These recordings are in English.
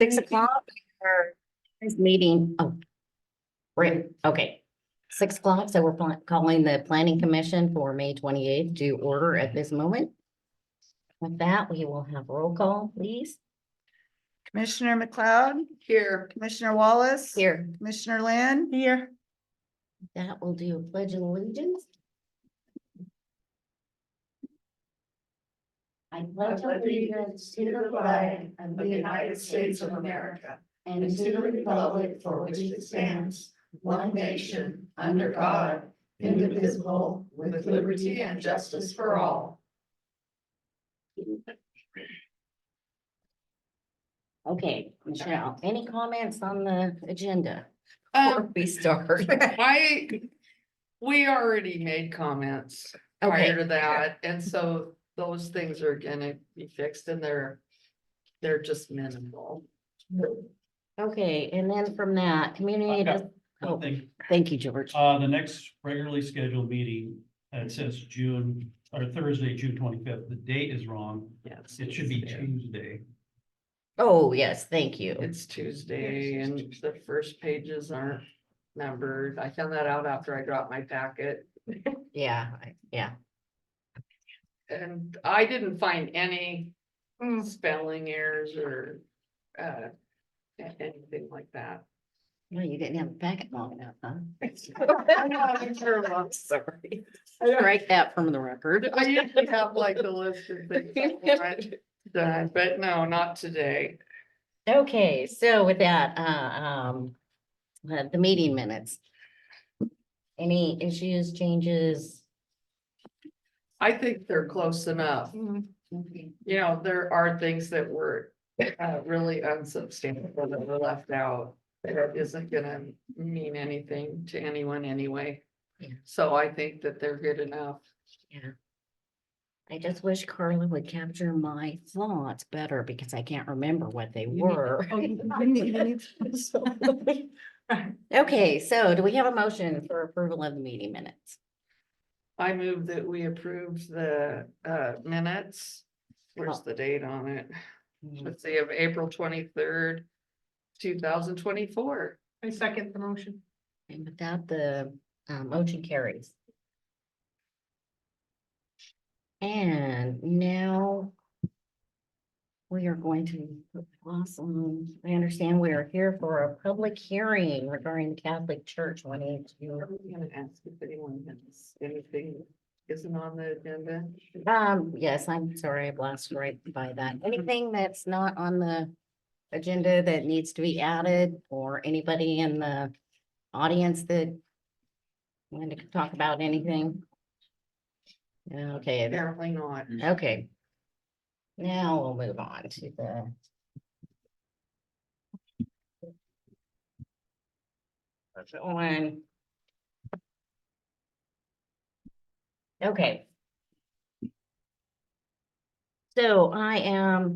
6 o'clock or this meeting? Oh, right, okay. 6 o'clock, so we're calling the planning commission for May 28th to order at this moment. With that, we will have roll call, please. Commissioner McLeod? Here. Commissioner Wallace? Here, Commissioner Land? Here. that will do pledge of allegiance. I pledge allegiance to the flag of the United States of America and to the republic for which it stands, one nation, under God, indivisible, with liberty and justice for all. Okay, Michelle, any comments on the agenda before we start? We already made comments prior Okay, to that, and so those things are gonna be fixed and they're just minimal. okay, and then from that, community, I've got oh, One thing, thank you, George. the next regularly scheduled meeting, it says June, or Thursday, June 25th. The date is wrong. Yes. It should be Tuesday. Oh, yes, thank you. It's Tuesday and the first pages aren't numbered. I found that out after I dropped my packet. Yeah, yeah, And I didn't find any spelling errors or anything like that. no, you didn't have a packet long enough, huh? I'm Sorry. Strike that from the record. I usually have like the list of things I want done, but no, not today. Okay, so with that, the meeting minutes. Any issues, changes? I think they're close enough. You know, there are things that were really unsubstantial that were left out. That isn't gonna mean anything to anyone anyway. Yeah. So I think that they're good enough. Yeah. I just wish Carla would capture my thoughts better because I can't remember what they were. Okay, so do we have a motion for approval of the meeting minutes? I move that we approve the minutes. Where's the date on it? Let's see, of April 23rd, 2024. I second the motion. And with that, the motion carries. And now we are going to, awesome, I understand we are here for a public hearing regarding the Catholic Church. I'm gonna ask if anyone has anything isn't on the agenda. Yes, I'm sorry, I blasted right by that. Anything that's not on the agenda that needs to be added, or anybody in the audience that wanted to talk about anything? Okay, Apparently not. okay. Now we'll move on to the. That's the one. Okay. So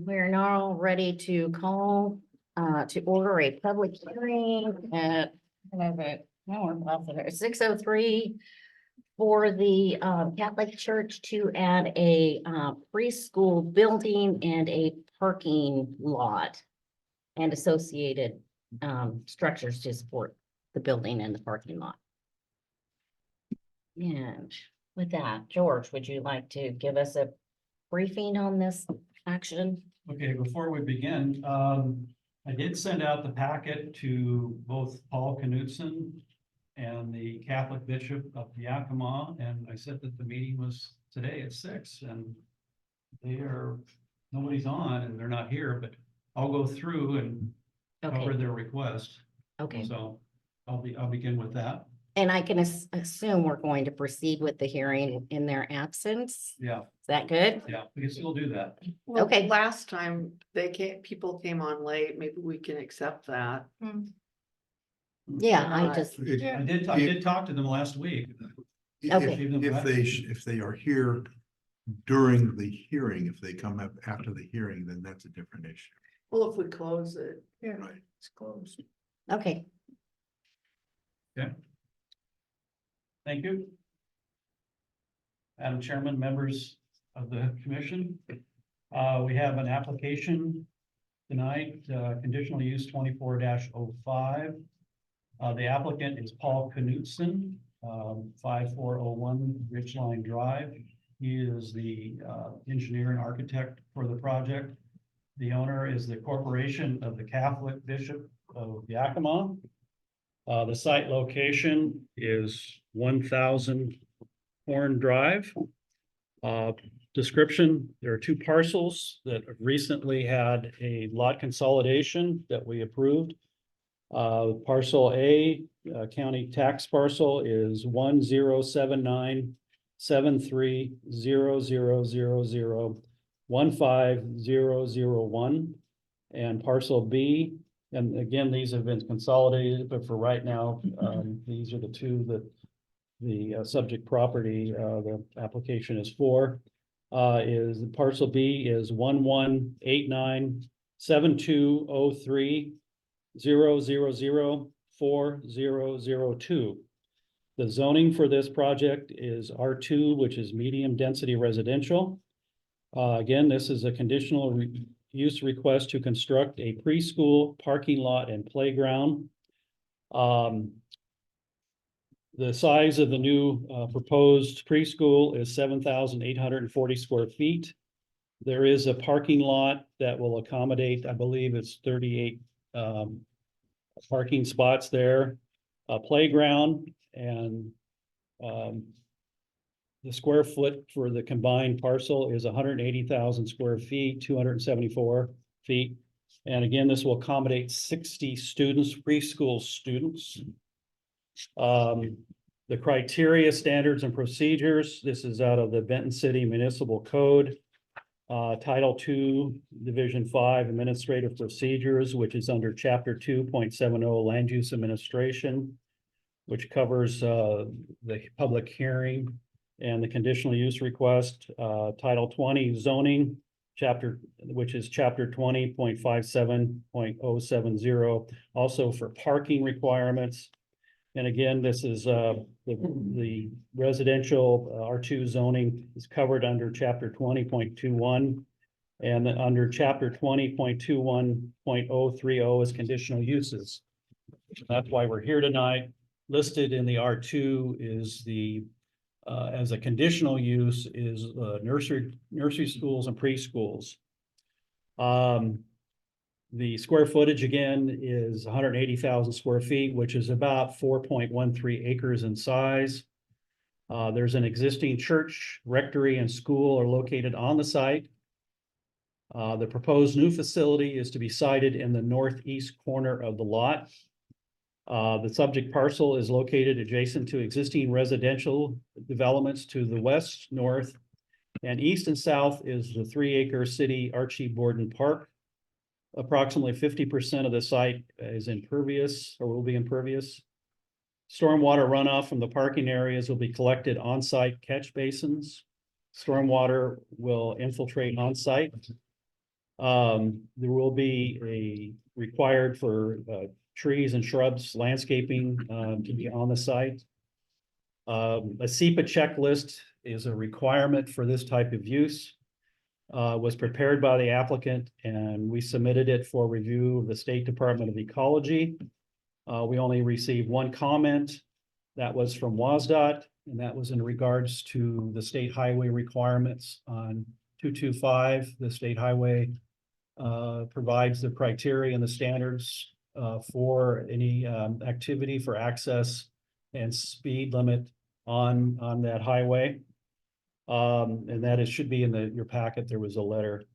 we're now ready to call, to order a public hearing at, no, we're 6:03 for the Catholic Church to add a preschool building and a parking lot and associated structures to support the building and the parking lot. And with that, George, would you like to give us a briefing on this action? Okay, before we begin, I did send out the packet to both Paul Knutson and the Catholic Bishop of Yakima, and I said that the meeting was today at 6, and nobody's on and they're not here, but I'll go through and cover Okay, their request. okay. So I'll begin with that. And I can assume we're going to proceed with the hearing in their absence. Yeah, Is that good? yeah, we can still do that. Well, Okay. last time people came on late, maybe we can accept that. Yeah, I Not- just, I did talk to them last week. Okay. If they are here during the hearing, if they come up after the hearing, then that's a different issue. Well, if we close it. Yeah, Right. it's closed. okay. Thank you. Madam Chairman, members of the commission, we have an application tonight, conditional use 24-05. The applicant is Paul Knutson, 5401 Ridgeline Drive. He is the engineer and architect for the project. The owner is the Corporation of the Catholic Bishop of Yakima. The site location is 1000 Horn Drive. Description, there are two parcels that have recently had a lot consolidation that we approved. Parcel A, county tax parcel is 1079730000150001. And parcel B, and again, these have been consolidated, but for right now, these are the two that the subject property, the application is for. Is parcel B is 1189720300040002. The zoning for this project is R2, which is medium density residential. Again, this is a conditional use request to construct a preschool parking lot and playground. The size of the new proposed preschool is 7,840 square feet. There is a parking lot that will accommodate, I believe it's 38 parking spots there, a playground, and the square foot for the combined parcel is 180,000 square feet, 274 feet. And again, this will accommodate 60 students, preschool students. The criteria, standards, and procedures, this is out of the Benton City Municipal Code. Title II, Division 5, Administrative Procedures, which is under Chapter 2.70, Land Use Administration, which covers the public hearing and the conditional use request. Title 20, Zoning, which is Chapter 20.57.070, also for parking requirements. And again, this is the residential R2 zoning is covered under Chapter 20.21. And then under Chapter 20.21.030 is conditional uses. That's why we're here tonight. Listed in the R2 is the as a conditional use is nursery schools and preschools. The square footage again is 180,000 square feet, which is about 4.13 acres in size. There's an existing church, rectory, and school are located on the site. The proposed new facility is to be sited in the northeast corner of the lot. The subject parcel is located adjacent to existing residential developments to the west, north, and east and south is the 3-acre city Archie Borden Park. Approximately 50% of the site is impervious or will be impervious. Stormwater runoff from the parking areas will be collected on-site catch basins. Stormwater will infiltrate on-site. There will be a required for trees and shrubs, landscaping to be on the site. A SEPA checklist is a requirement for this type of use. Was prepared by the applicant and we submitted it for review of the State Department of Ecology. We only received one comment. That was from WSDOT, and that was in regards to the state highway requirements on 225. The state highway provides the criteria and the standards for any activity for access and speed limit on that highway. And that should be in your packet. There was a letter.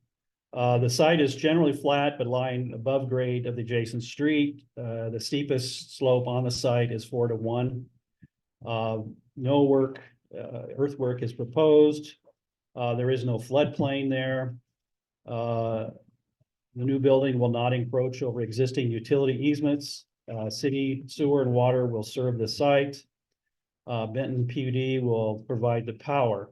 The site is generally flat, but lying above grade of the adjacent street. The steepest slope on the site is 4:1. No earthwork is proposed. There is no floodplain there. The new building will not encroach over existing utility easements. City sewer and water will serve the site. Benton PUD will provide the power.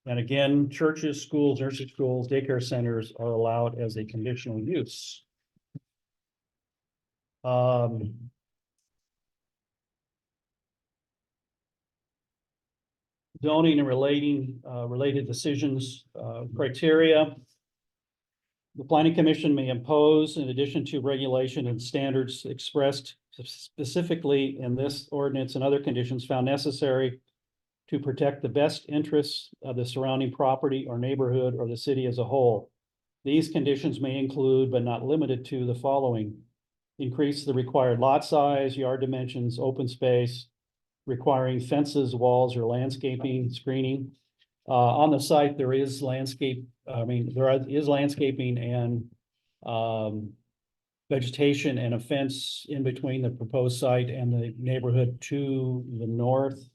And again, churches, schools, nursery schools, daycare centers are allowed as a conditional use. Zoning and related decisions, criteria. The planning commission may impose, in addition to regulation and standards expressed specifically in this ordinance and other conditions found necessary to protect the best interests of the surrounding property or neighborhood or the city as a whole. These conditions may include, but not limited to, the following: increase the required lot size, yard dimensions, open space, requiring fences, walls, or landscaping, screening. On the site, there is landscaping and vegetation and a fence in between the proposed site and the neighborhood to the north.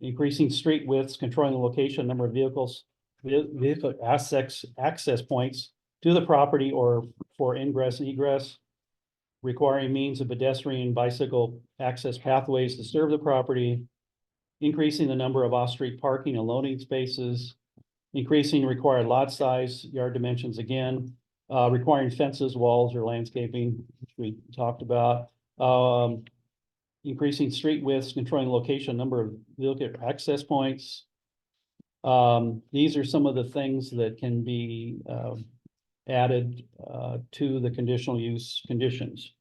Increasing street widths, controlling the location, number of vehicle access points to the property or for ingress and egress. Requiring means of pedestrian bicycle access pathways to serve the property. Increasing the number of off-street parking and loading spaces. Increasing required lot size, yard dimensions again. Requiring fences, walls, or landscaping, which we talked about. Increasing street widths, controlling location, number of vehicle access points. These are some of the things that can be added to the conditional use conditions.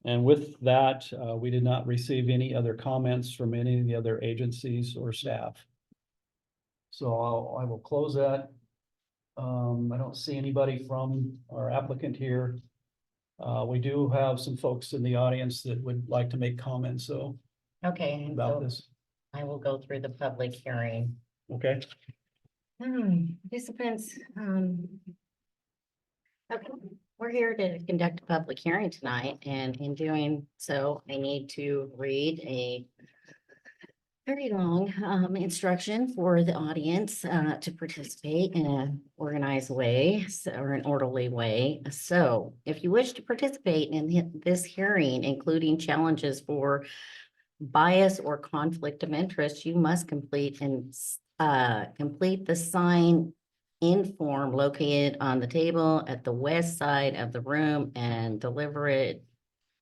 And with that, we did not receive any other comments from any of the other agencies or staff. So I will close that. I don't see anybody from our applicant here. We do have some folks in the audience that would like to make comments, so Okay, and about so this. I will go through the public hearing. Okay, Participants, okay, we're here to conduct a public hearing tonight, and in doing so, I need to read a very long instruction for the audience to participate in an organized way or an orderly way. So if you wish to participate in this hearing, including challenges for bias or conflict of interest, you must complete the sign in form located on the table at the west side of the room and deliver it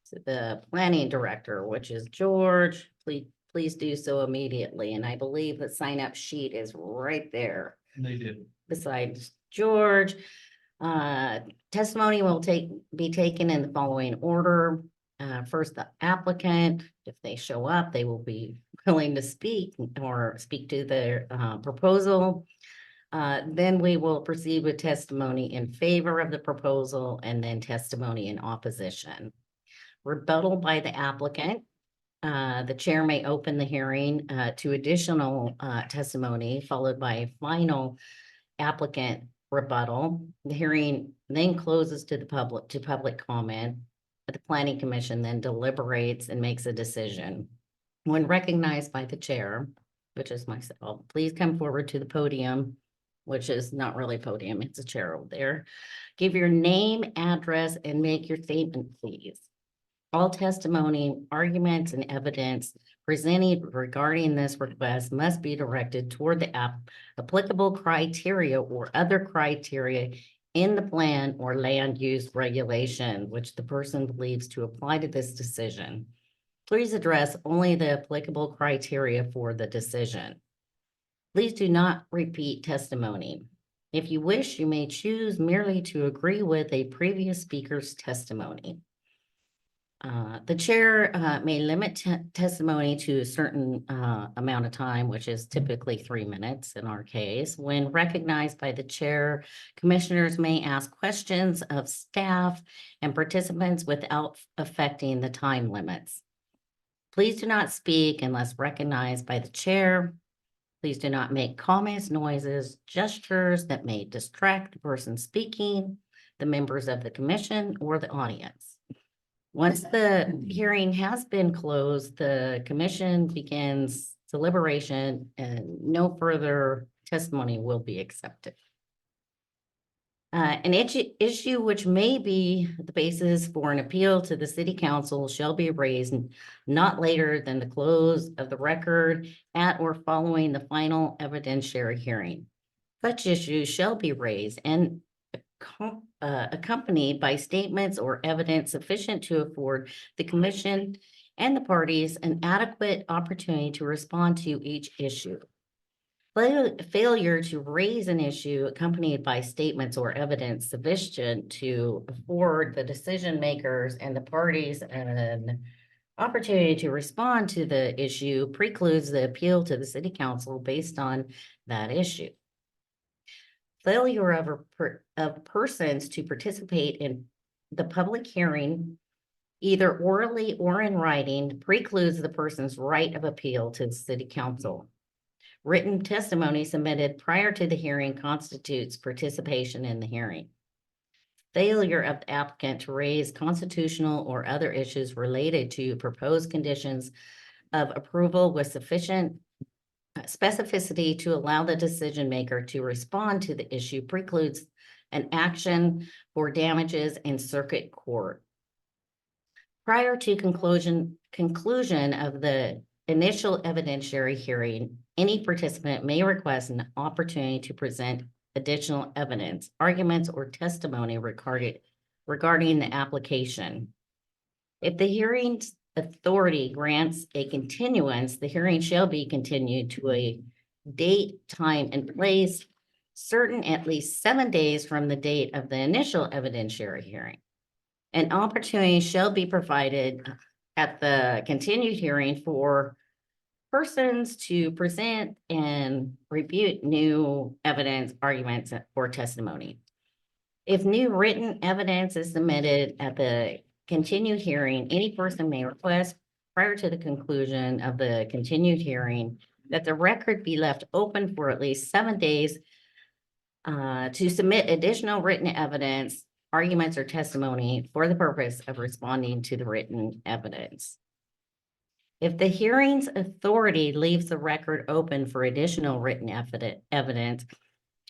to the planning director, which is George. Please do so immediately. And I believe the sign up sheet is right there they did. besides George. Testimony will be taken in the following order. First, the applicant, if they show up, they will be willing to speak or speak to their proposal. Then we will proceed with testimony in favor of the proposal and then testimony in opposition. Rebuttal by the applicant. The chair may open the hearing to additional testimony, followed by a final applicant rebuttal. The hearing then closes to the public comment. The planning commission then deliberates and makes a decision. When recognized by the chair, which is myself, please come forward to the podium, which is not really a podium, it's a chair over there. Give your name, address, and make your statement, please. All testimony, arguments, and evidence presented regarding this request must be directed toward the applicable criteria or other criteria in the plan or land use regulation, which the person believes to apply to this decision. Please address only the applicable criteria for the decision. Please do not repeat testimony. If you wish, you may choose merely to agree with a previous speaker's testimony. The chair may limit testimony to a certain amount of time, which is typically 3 minutes in our case. When recognized by the chair, commissioners may ask questions of staff and participants without affecting the time limits. Please do not speak unless recognized by the chair. Please do not make comments, noises, gestures that may distract the person speaking, the members of the commission, or the audience. Once the hearing has been closed, the commission begins deliberation and no further testimony will be accepted. An issue which may be the basis for an appeal to the city council shall be raised not later than the close of the record at or following the final evidentiary hearing. Such issues shall be raised and accompanied by statements or evidence sufficient to afford the commission and the parties an adequate opportunity to respond to each issue. Failure to raise an issue accompanied by statements or evidence sufficient to afford the decision makers and the parties an opportunity to respond to the issue precludes the appeal to the city council based on that issue. Failure of persons to participate in the public hearing, either orally or in writing, precludes the person's right of appeal to the city council. Written testimony submitted prior to the hearing constitutes participation in the hearing. Failure of the applicant to raise constitutional or other issues related to proposed conditions of approval with sufficient specificity to allow the decision maker to respond to the issue precludes an action for damages in circuit court. Prior to conclusion of the initial evidentiary hearing, any participant may request an opportunity to present additional evidence, arguments, or testimony regarding the application. If the hearing's authority grants a continuance, the hearing shall be continued to a date, time, and place certain at least 7 days from the date of the initial evidentiary hearing. An opportunity shall be provided at the continued hearing for persons to present and refute new evidence, arguments, or testimony. If new written evidence is submitted at the continued hearing, any person may request prior to the conclusion of the continued hearing that the record be left open for at least 7 days to submit additional written evidence, arguments, or testimony for the purpose of responding to the written evidence. If the hearing's authority leaves the record open for additional written evidence,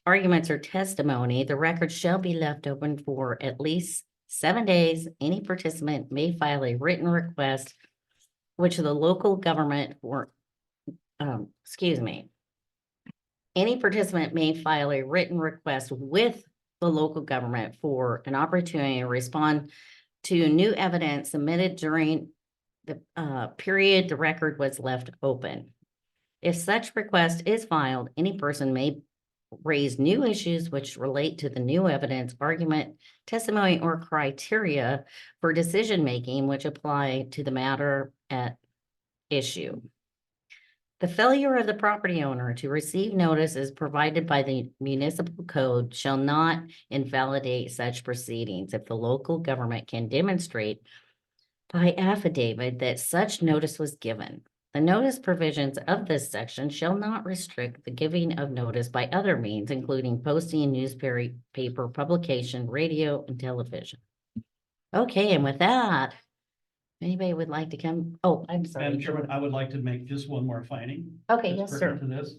arguments, or testimony, the record shall be left open for at least 7 days. Any participant may file a written request, which the local government any participant may file a written request with the local government for an opportunity to respond to new evidence submitted during the period the record was left open. If such request is filed, any person may raise new issues which relate to the new evidence, argument, testimony, or criteria for decision-making which apply to the matter at issue. The failure of the property owner to receive notices provided by the municipal code shall not invalidate such proceedings if the local government can demonstrate by affidavit that such notice was given. The notice provisions of this section shall not restrict the giving of notice by other means, including posting, newspaper publication, radio, and television. Okay, and with that, anybody would like to come? Oh, I'm sorry. Madam Chairman, I would like to make just one more finding. Okay, that's yes, sir. pertinent to this.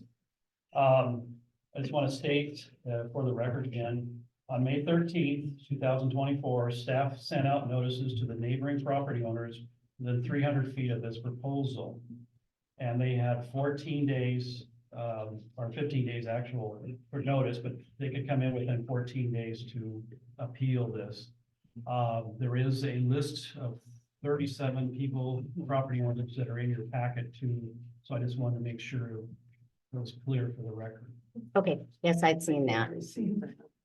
I just want to state for the record again, on May 13th, 2024, staff sent out notices to the neighboring property owners within 300 feet of this proposal. And they had 14 days, or 15 days actual for notice, but they could come in within 14 days to appeal this. There is a list of 37 people, property owners that are in your packet too. So I just wanted to make sure it was clear for the record. Okay, yes, I'd seen that.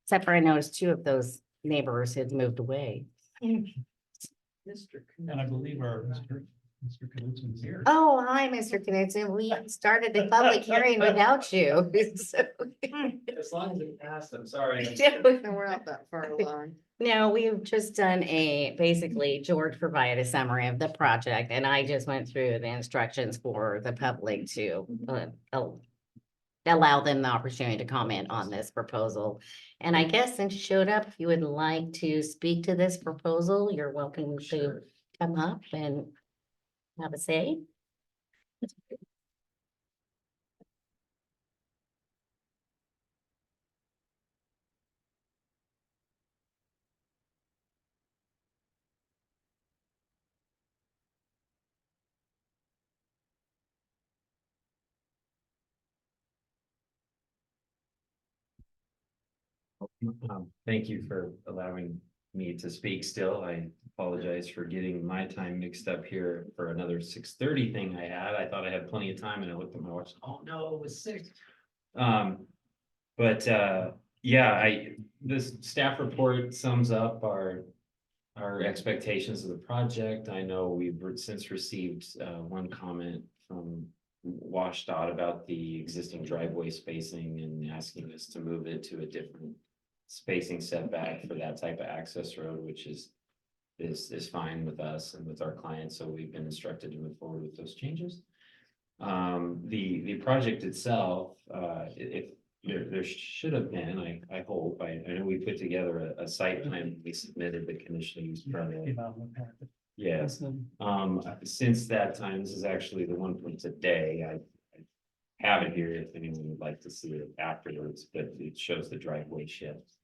Except for I noticed 2 of those neighbors had moved away. Mr. And I believe our Mr. Knudsen's here. Oh, hi, Mr. Knudsen. We started the public hearing without you. So- As long as it passed, I'm sorry. And we're not that far along. No, we've just done basically George provided a summary of the project and I just went through the instructions for the public to allow them the opportunity to comment on this proposal. And I guess since you showed up, if you would like to speak to this proposal, you're welcome to come up and have a say. Thank you for allowing me to speak still. I apologize for getting my time mixed up here for another 6:30 thing I had. I thought I had plenty of time and I looked at my watch. Oh, no, it was 6. But yeah, this staff report sums up our expectations of the project. I know we've since received one comment from WashDOT about the existing driveway spacing and asking us to move it to a different spacing setback for that type of access road, which is fine with us and with our clients. So we've been instructed to move forward with those changes. The project itself, if there should have been, I hope, I know we put together a site plan, we submitted the conditional use permit. Yes, since that time, this is actually the one from today, I have it here if anyone would like to see it afterwards, but it shows the driveway shift.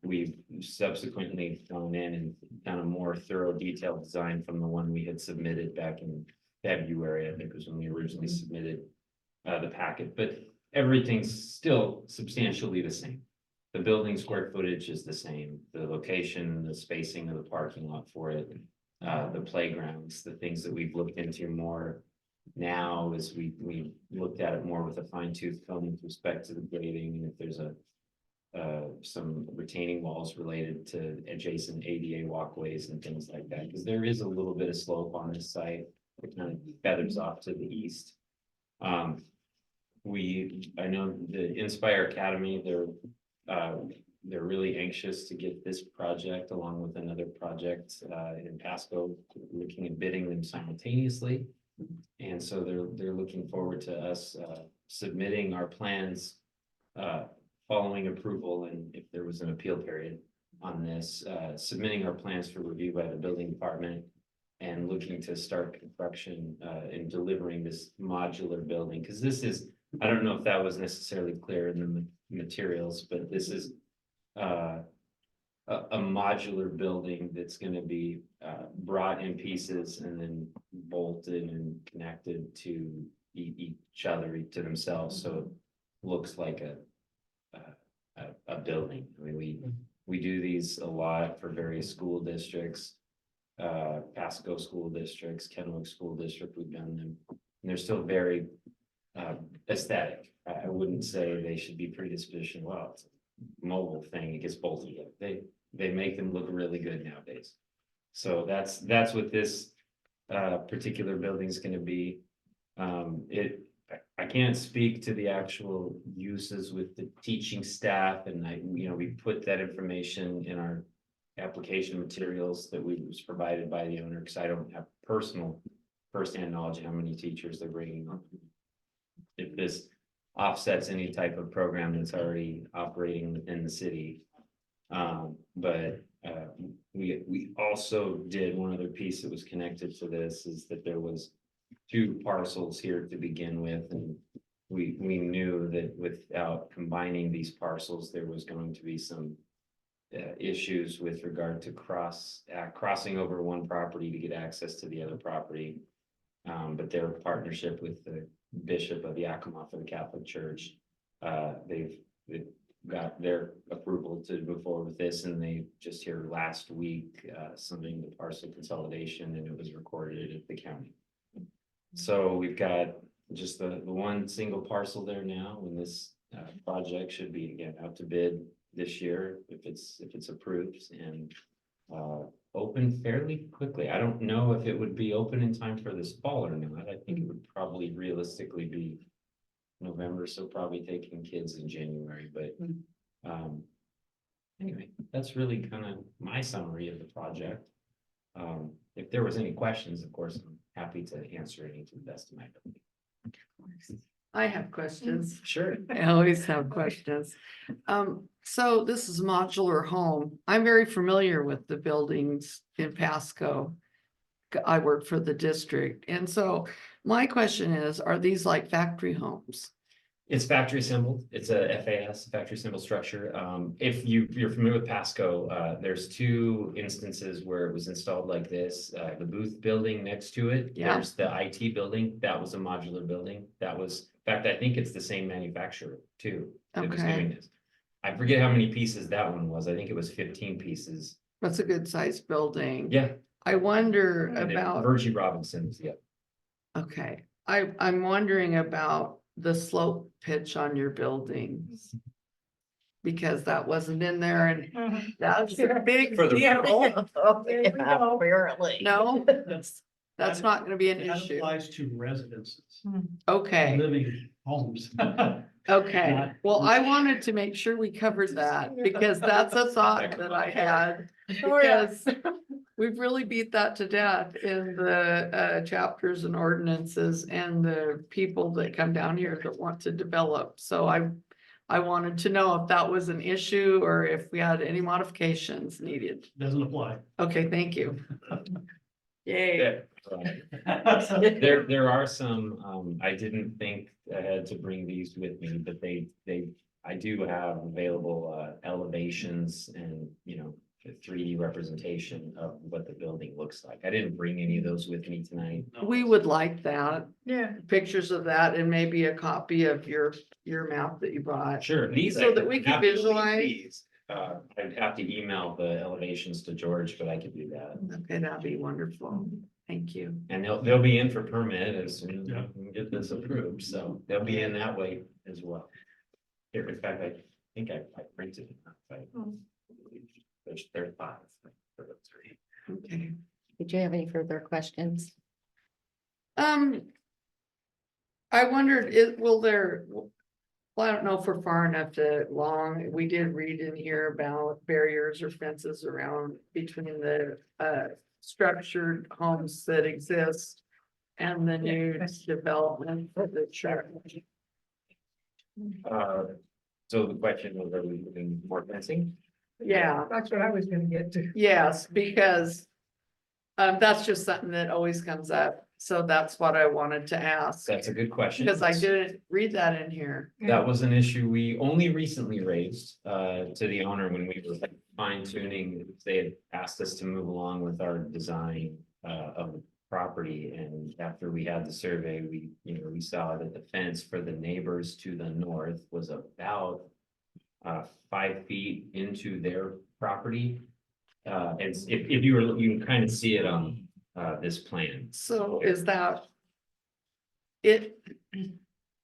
We've subsequently gone in and done a more thorough detailed design from the one we had submitted back in February, I think was when we originally submitted the packet, but everything's still substantially the same. The building square footage is the same, the location, the spacing of the parking lot for it, the playgrounds, the things that we've looked into more now as we looked at it more with a fine tooth comb with respect to the grading, and if there's some retaining walls related to adjacent ADA walkways and things like that, because there is a little bit of slope on this site. It kind of feathers off to the east. I know the Inspire Academy, they're really anxious to get this project along with another project in Pasco, looking at bidding them simultaneously. And so they're looking forward to us submitting our plans following approval, and if there was an appeal period on this, submitting our plans for review by the building department and looking to start construction and delivering this modular building, because this is, I don't know if that was necessarily clear in the materials, but this is a modular building that's going to be brought in pieces and then bolted and connected to each other, to themselves, so it looks like a building. I mean, we do these a lot for various school districts, Pasco school districts, Kennewick school district, we've done them, and they're still very aesthetic. I wouldn't say they should be predispositioned, well, it's a mobile thing, it gets bolted up. They make them look really good nowadays. So that's what this particular building is going to be. I can't speak to the actual uses with the teaching staff, and we put that information in our application materials that was provided by the owner, because I don't have firsthand knowledge of how many teachers they're bringing on. If this offsets any type of program that's already operating within the city. But we also did one other piece that was connected to this, is that there was 2 parcels here to begin with, and we knew that without combining these parcels, there was going to be some issues with regard to crossing over one property to get access to the other property. But their partnership with the Bishop of Yakima for the Catholic Church, they've got their approval to move forward with this, and they just here last week submitting the parcel consolidation, and it was recorded at the county. So we've got just the one single parcel there now, and this project should be again out to bid this year if it's approved, and open fairly quickly. I don't know if it would be open in time for this fall or not. I think it would probably realistically be November, so probably taking kids in January, but anyway, that's really kind of my summary of the project. If there was any questions, of course, I'm happy to answer any to the best of my ability. I have questions. Sure. I always have questions. So this is modular home. I'm very familiar with the buildings in Pasco. I work for the district. And so my question is, are these like factory homes? It's factory assembled. It's a FAS, factory assembled structure. If you're familiar with Pasco, there's 2 instances where it was installed like this. The booth building next to it, Yeah. there's the IT building. That was a modular building. That was, in fact, I think it's the same manufacturer too that was Okay. doing this. I forget how many pieces that one was. I think it was 15 pieces. That's a good sized building. Yeah. I wonder And then about, Virgie Robinson's, yeah. okay, I'm wondering about the slope pitch on your buildings. Because that wasn't in there and that's a big For the- deal. Oh, yeah, apparently. No, that's not gonna be an That issue. applies to residences, Okay, living homes. okay. Not- Well, I wanted to make sure we covered that because that's a thought that I had. Because we've really beat that to death in the chapters and ordinances and the people that come down here that want to develop. So I wanted to know if that was an issue or if we had any modifications needed. Doesn't apply. Okay, thank you. Yay. Yeah, right. There are some, I didn't think I had to bring these with me, but I do have available elevations and, you know, a 3D representation of what the building looks like. I didn't bring any of those with me tonight. We would like that, Yeah. pictures of that and maybe a copy of your map that you brought. Sure, these. So I that we could can happily visualize. these. I'd have to email the elevations to George, but I could do that. Okay, that'd be wonderful. Thank you. And they'll be in for permit as soon as we can get this approved, so they'll be in that way as well. Here, in fact, I think I printed it. There's 5. for those 3. Okay. Did you have any further questions? I wondered, will there, well, I don't know if we're far enough we did read in here about barriers or fences around between the structured homes that exist and the new development for the church. So the question was, are we doing more fencing? Yeah, That's what I was gonna get to. yes, because that's just something that always comes up. So that's what I wanted to ask. That's a good question. Because I didn't read that in here. That was an issue we only recently raised to the owner when we were fine tuning. They had asked us to move along with our design of the property. And after we had the survey, we saw that the fence for the neighbors to the north was about 5 feet into their property. And if you can kind of see it on this plan. So is that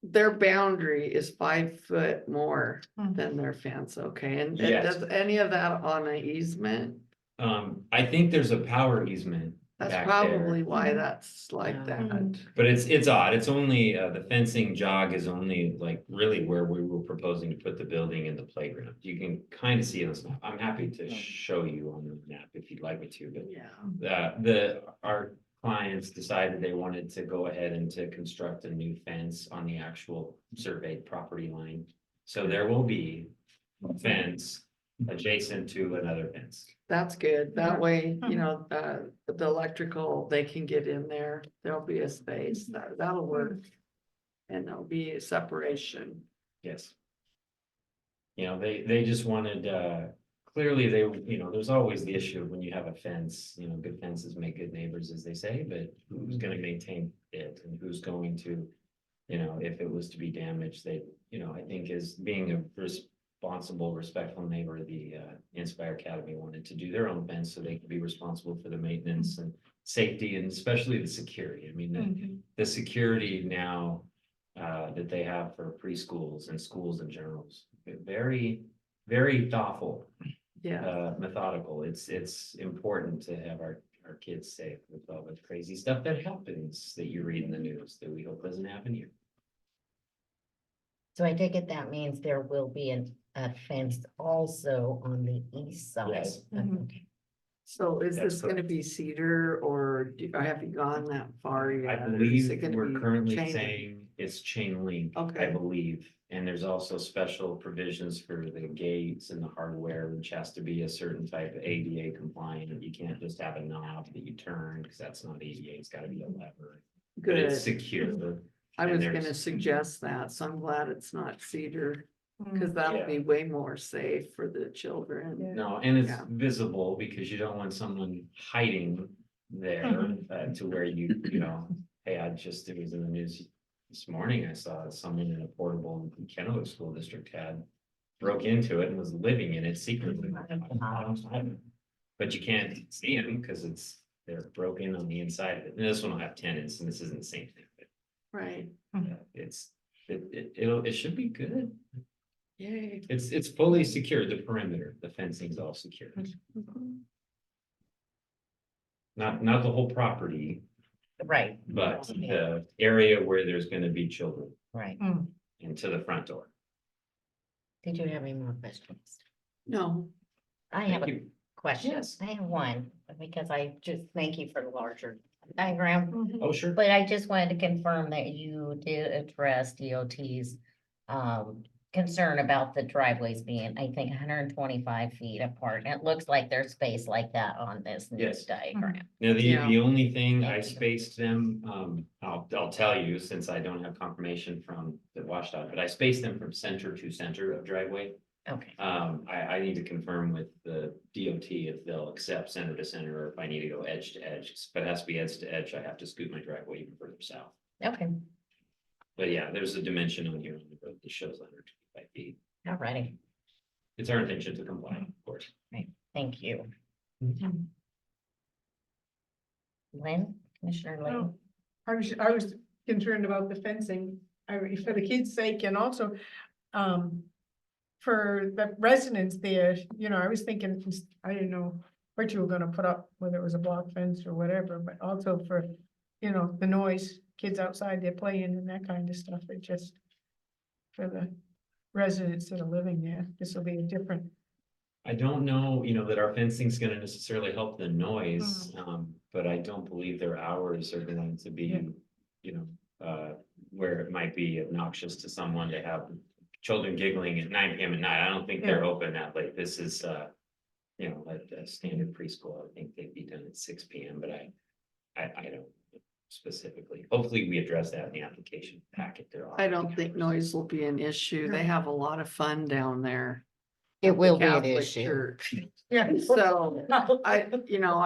their boundary is 5 foot more than their fence, okay? And Yes. does any of that on an easement? I think there's a power easement That's back probably there, why that's like that. but it's odd. It's only the fencing jog is only like really where we were proposing to put the building in the playground. You can kind of see it on this map. I'm happy to show you on the map if you'd like me to, but Yeah, our clients decided they wanted to go ahead and to construct a new fence on the actual surveyed property line. So there will be a fence adjacent to another fence. that's good. That way, the electrical, they can get in there. There'll be a space. That'll work. And there'll be a separation. Yes. They just wanted, clearly there's always the issue of when you have a fence, good fences make good neighbors, as they say, but who's gonna maintain it and who's going to, if it was to be damaged, I think is being a responsible, respectful neighbor, the Inspire Academy wanted to do their own fence so they could be responsible for the maintenance and safety and especially the security. I mean, the security now that they have for preschools and schools in general is very, very thoughtful, Yeah, methodical. It's important to have our kids safe with all the crazy stuff that happens that you read in the news that we hope doesn't happen here. So I take it that means there will be a fence also on the east side. Yes. Okay. so is That's this gonna be cedar or have you gone that far I yet? Or is believe it gonna we're be currently chain link? saying it's chain link, I Okay. believe. And there's also special provisions for the gates and the hardware, which has to be a certain type of ADA compliant. You can't just have a knob that you turn, because that's not ADA, it's gotta be a lever. But Good. it's secure. I and was there's- gonna suggest that, so I'm glad it's not cedar, cause that'll Yeah. be way more safe for the children. No, and it's Yeah. visible because you don't want someone hiding there to where hey, it was in the news this morning. I saw someone in a portable Kennewick School District broke into it and was living in it secretly. But you can't see them because they're broken on the inside of it. And this one will have tenants and this isn't the same thing, but Right, it's it should be good. Yay. It's fully secured, the perimeter, the fencing's all secured. Not the whole property, Right, but the area where there's gonna be children right. and to the front door. Did you have any more questions? No, I have Thank a you. question. Yes. I have one, because I just thank you for the larger diagram. Oh, sure. But I just wanted to confirm that you did address DOT's concern about the driveways being, I think, 125 feet apart. And it looks like there's space like that on this new Yes. diagram. Now, Yeah. the only thing I Thank you. spaced them, I'll tell you, since I don't have confirmation from the WashDOT, but I spaced them from center to center of driveway. Okay, I need to confirm with the DOT if they'll accept center to center, or if I need to go edge to edge. If it has to be edge to edge, I have to scoot my driveway even further south. okay, But yeah, there's a dimension on here on the road that shows 125 feet. alrighty, It's our intention to comply, of course. thank you. Lynn, Commissioner Lynn? Oh, I was concerned about the fencing, for the kids' sake and also, for the residents there, you know, I was thinking, I didn't know what you were gonna put up, whether it was a block fence or whatever, but also for, you know, the noise, kids outside, they're playing and that kind of stuff, it just for the residents that are living there, this will be a different, I don't know, that our fencing's gonna necessarily help the noise, but I don't believe their hours are going to Yeah. be, where it might be obnoxious to someone to have children giggling at 9 PM at night. I don't think they're open that late. This is, like a standard preschool. I think they'd be done at 6 PM, but I don't know specifically. Hopefully, we address that in the application packet. There are. I don't think noise will be an issue. They have a lot of fun down there. It at the will be an Catholic issue. Church. yeah. So I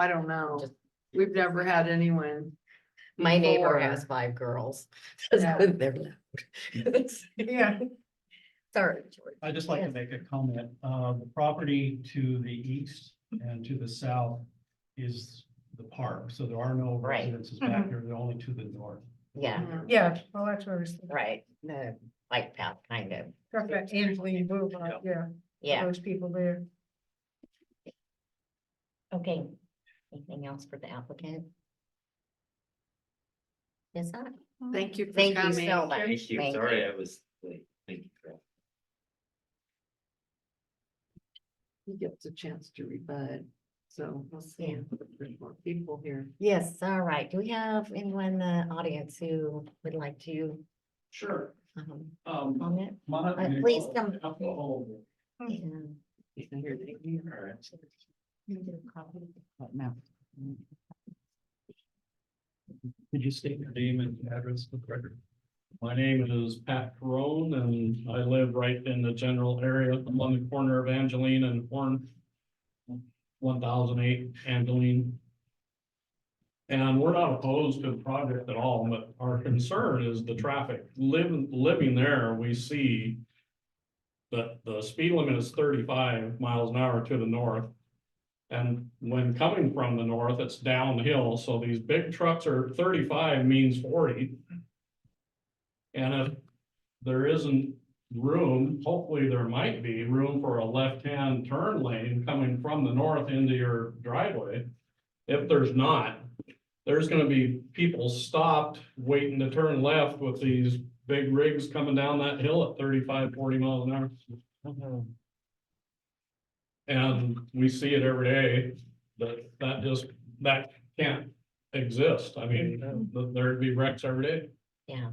don't know. Just- We've never had anyone. My neighbor before. has 5 girls. Yeah. They're loud. Yeah, Sorry, George. I'd just like to Yes. make a comment. The property to the east and to the south is the park, so there are no Right. residences back here, they're only to the north. Yeah, yeah, well, that's what I was thinking, right, the bike path kind of, got that Angeline Boulevard, yeah, yeah, those people there. okay. Anything else for the applicant? Yes, sir. Thank you for Thank you coming. so much. Thank you. Thank Sorry, you. I was late. Thank you. Carol. He gets a chance to rebut. So we'll see. Yeah. if there's more people here. Yes, all right. Do we have anyone in the audience who would like to Sure. comment? Please come. And- You can hear the- No. Could you state your name and address for the record? My name is Pat Carone and I live right in the general area. I'm on the corner of Angeline and Horn. 1008 Angeline. And we're not opposed to the project at all, but our concern is the traffic. Living there, we see that the speed limit is 35 miles an hour to the north. And when coming from the north, it's downhill, so these big trucks are 35 means 40. And if there isn't room, hopefully there might be room for a left-hand turn lane coming from the north into your driveway. If there's not, there's gonna be people stopped waiting to turn left with these big rigs coming down that hill at 35, 40 miles an hour. Mhm. And we see it every day, that can't exist. I mean, there'd be wrecks every day. Yeah.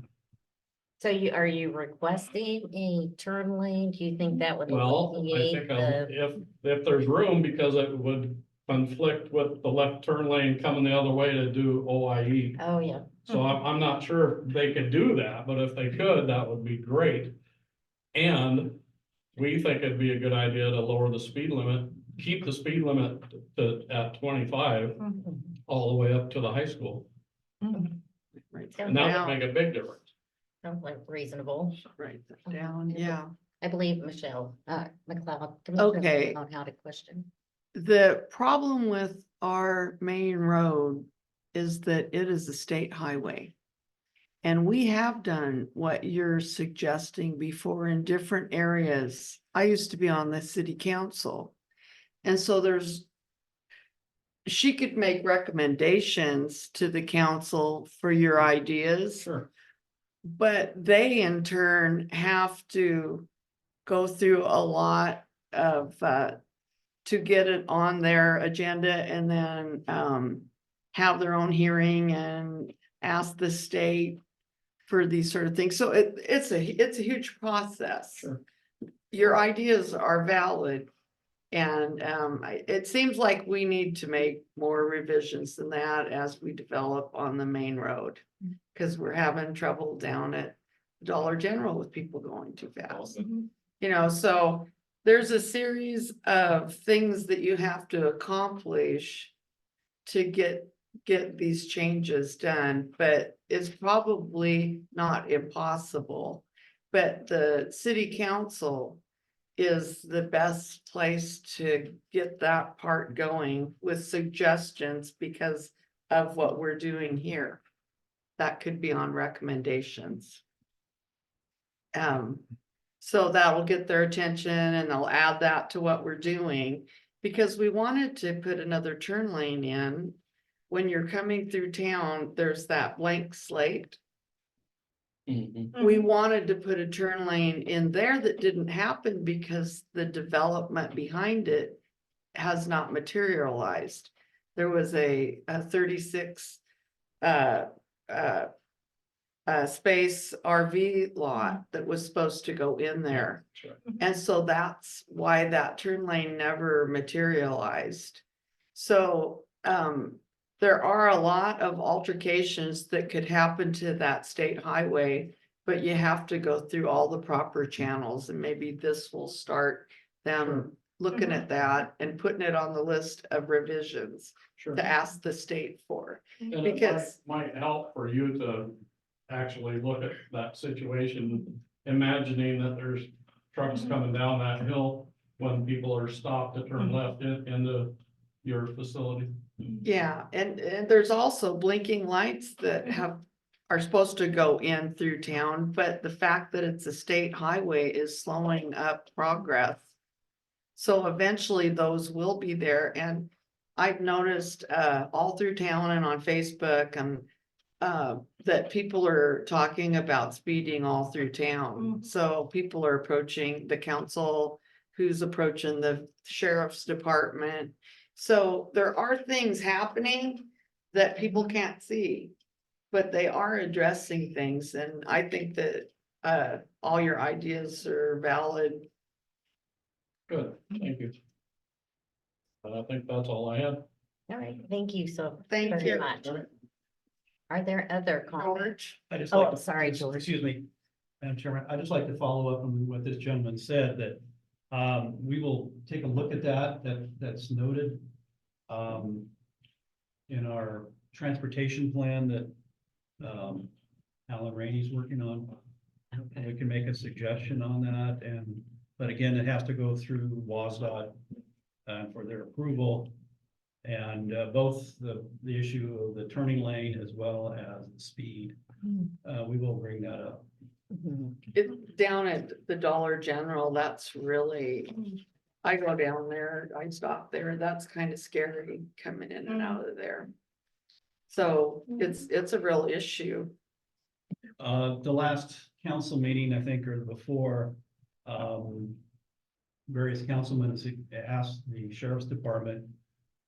So are you requesting a turn lane? Do you think that would Well, I alleviate think the? if there's room, because it would conflict with the left turn lane coming the other way to do OIE. Oh, yeah. So I'm not sure if they could do that, but if they could, that would be great. And we think it'd be a good idea to lower the speed limit, keep the speed limit at 25 Mhm. all the way up to the high school. Write Sounds And that down. would make a big difference. Sounds like reasonable. Write that down, yeah. I believe Michelle, McLeod. Okay. McLeod had a question. The problem with our main road is that it is a state highway. And we have done what you're suggesting before in different areas. I used to be on the city council. And so she could make recommendations to the council for your ideas. Sure. But they in turn have to go through a lot of, to get it on their agenda and then, have their own hearing and ask the state for these sort of things. So it's a huge process. Sure. Your ideas are valid. And, it seems like we need to make more revisions than that as we develop on the main road. Cause we're having trouble down at Dollar General with people going too fast. You know, so there's a series of things that you have to accomplish to get these changes done, but it's probably not impossible. But the city council is the best place to get that part going with suggestions because of what we're doing here. That could be on recommendations. So that will get their attention and they'll add that to what we're doing. Because we wanted to put another turn lane in. When you're coming through town, there's that blank slate. We wanted to put a turn lane in there that didn't happen because the development behind it has not materialized. There was a 36 space RV lot that was supposed to go in there. Sure. And so that's why that turn lane never materialized. So, there are a lot of altercations that could happen to that state highway, but you have to go through all the proper channels and maybe this will start them looking at that and putting it on the list of revisions Sure. to ask the state for. And it Because- might help for you to actually look at that situation, imagining that there's trucks coming down that hill when people are stopped to turn left into your facility. Yeah, and there's also blinking lights that are supposed to go in through town, but the fact that it's a state highway is slowing up progress. So eventually those will be there, and I've noticed all through town and on Facebook and that people are talking about speeding all through town. So people are approaching the council, who's approaching the sheriff's department. So there are things happening that people can't see, but they are addressing things. And I think that all your ideas are valid. Good, thank you. And I think that's all I had. All right, thank you so Thank very you. much. Are there other comments? George? I just Oh, like to- sorry, George. Excuse me, Madam Chairman, I'd just like to follow up on what this gentleman said, that we will take a look at that's noted in our transportation plan that Alan Rainey's working on. We can make a suggestion on that, but again, it has to go through WASDOT for their approval. And both the issue of the turning lane as well as the speed, we will bring that up. Mhm. It down at the Dollar General, that's really, I go down there, I stop there, that's kind of scary coming in and out of there. So it's a real issue. The last council meeting, I think, or before, various councilmen asked the sheriff's department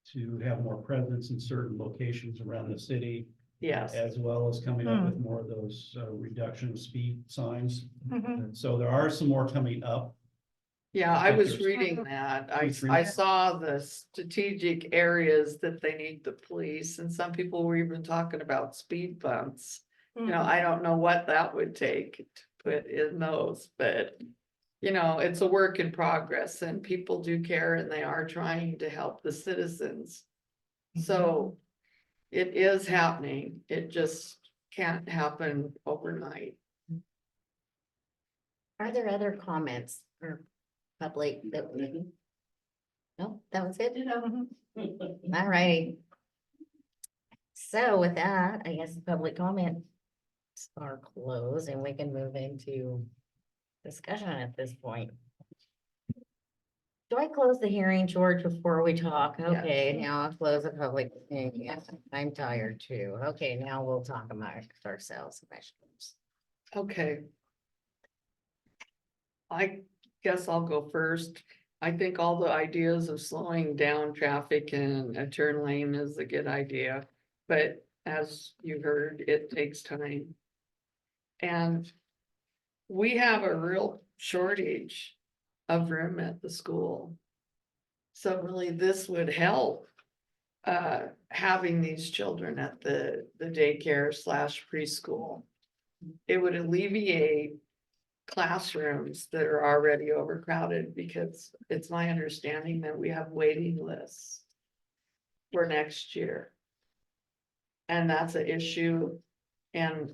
to have more presence in certain locations around the city, Yes, as well as coming up with more of those reduction of speed signs. And so there are some more coming up. yeah, I was reading that. Please read I that. saw the strategic areas that they need the police, and some people were even talking about speed bumps. You know, I don't know what that would take to put in those, but you know, it's a work in progress and people do care and they are trying to help the citizens. So it is happening. It just can't happen overnight. Are there other comments or public that we? No, that was it? All right. So with that, I guess the public comment are closed and we can move into discussion at this point. Do I close the hearing, George, before we talk? Okay, now I'll close the public. Yes, I'm tired too. Okay, now we'll talk amongst ourselves. Commissioners. Okay. I guess I'll go first. I think all the ideas of slowing down traffic and a turn lane is a good idea. But as you heard, it takes time. And we have a real shortage of room at the school. So really this would help. Having these children at the daycare / preschool. It would alleviate classrooms that are already overcrowded, because it's my understanding that we have waiting lists for next year. And that's an issue. And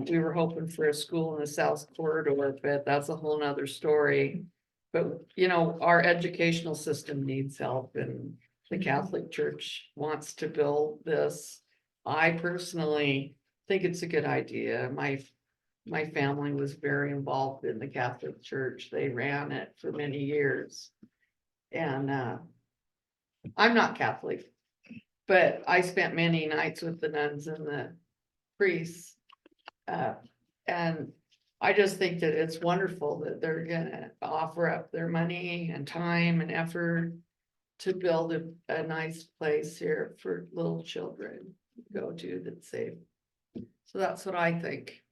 we were hoping for a school in the South Corridor, but that's a whole nother story. But, you know, our educational system needs help, and the Catholic Church wants to build this. I personally think it's a good idea. My family was very involved in the Catholic Church. They ran it for many years. And I'm not Catholic, but I spent many nights with the nuns and the priests. And I just think that it's wonderful that they're gonna offer up their money and time and effort to build a nice place here for little children to go to that's safe. So that's what I think.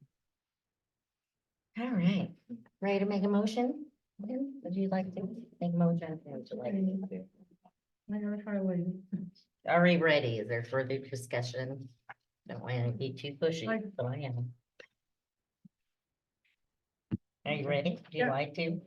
All right, ready to make a motion? Would you like to make a motion? Would you like to? I gotta highlight it. Already ready. Is there further discussion? Don't want to be too pushy, Like- so I am. Are you ready? Would you Yeah. like to?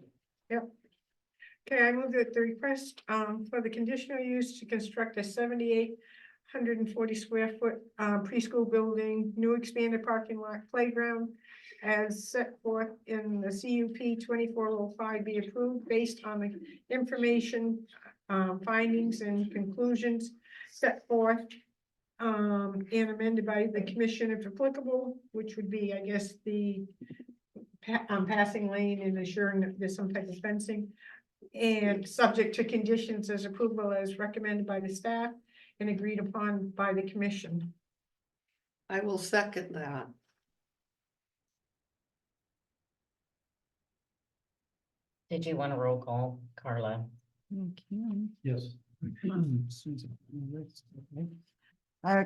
Okay, I move that the request for the conditional use to construct a 7,840 square foot preschool building, new expanded parking lot playground as set forth in the CUP 2405 be approved based on the information, findings and conclusions set forth and amended by the commission if applicable, which would be, I guess, the passing lane and assuring that there's some type of fencing. And subject to conditions as approval as recommended by the staff and agreed upon by the commission. I will second that. Did you want a roll call, Carla? Yes.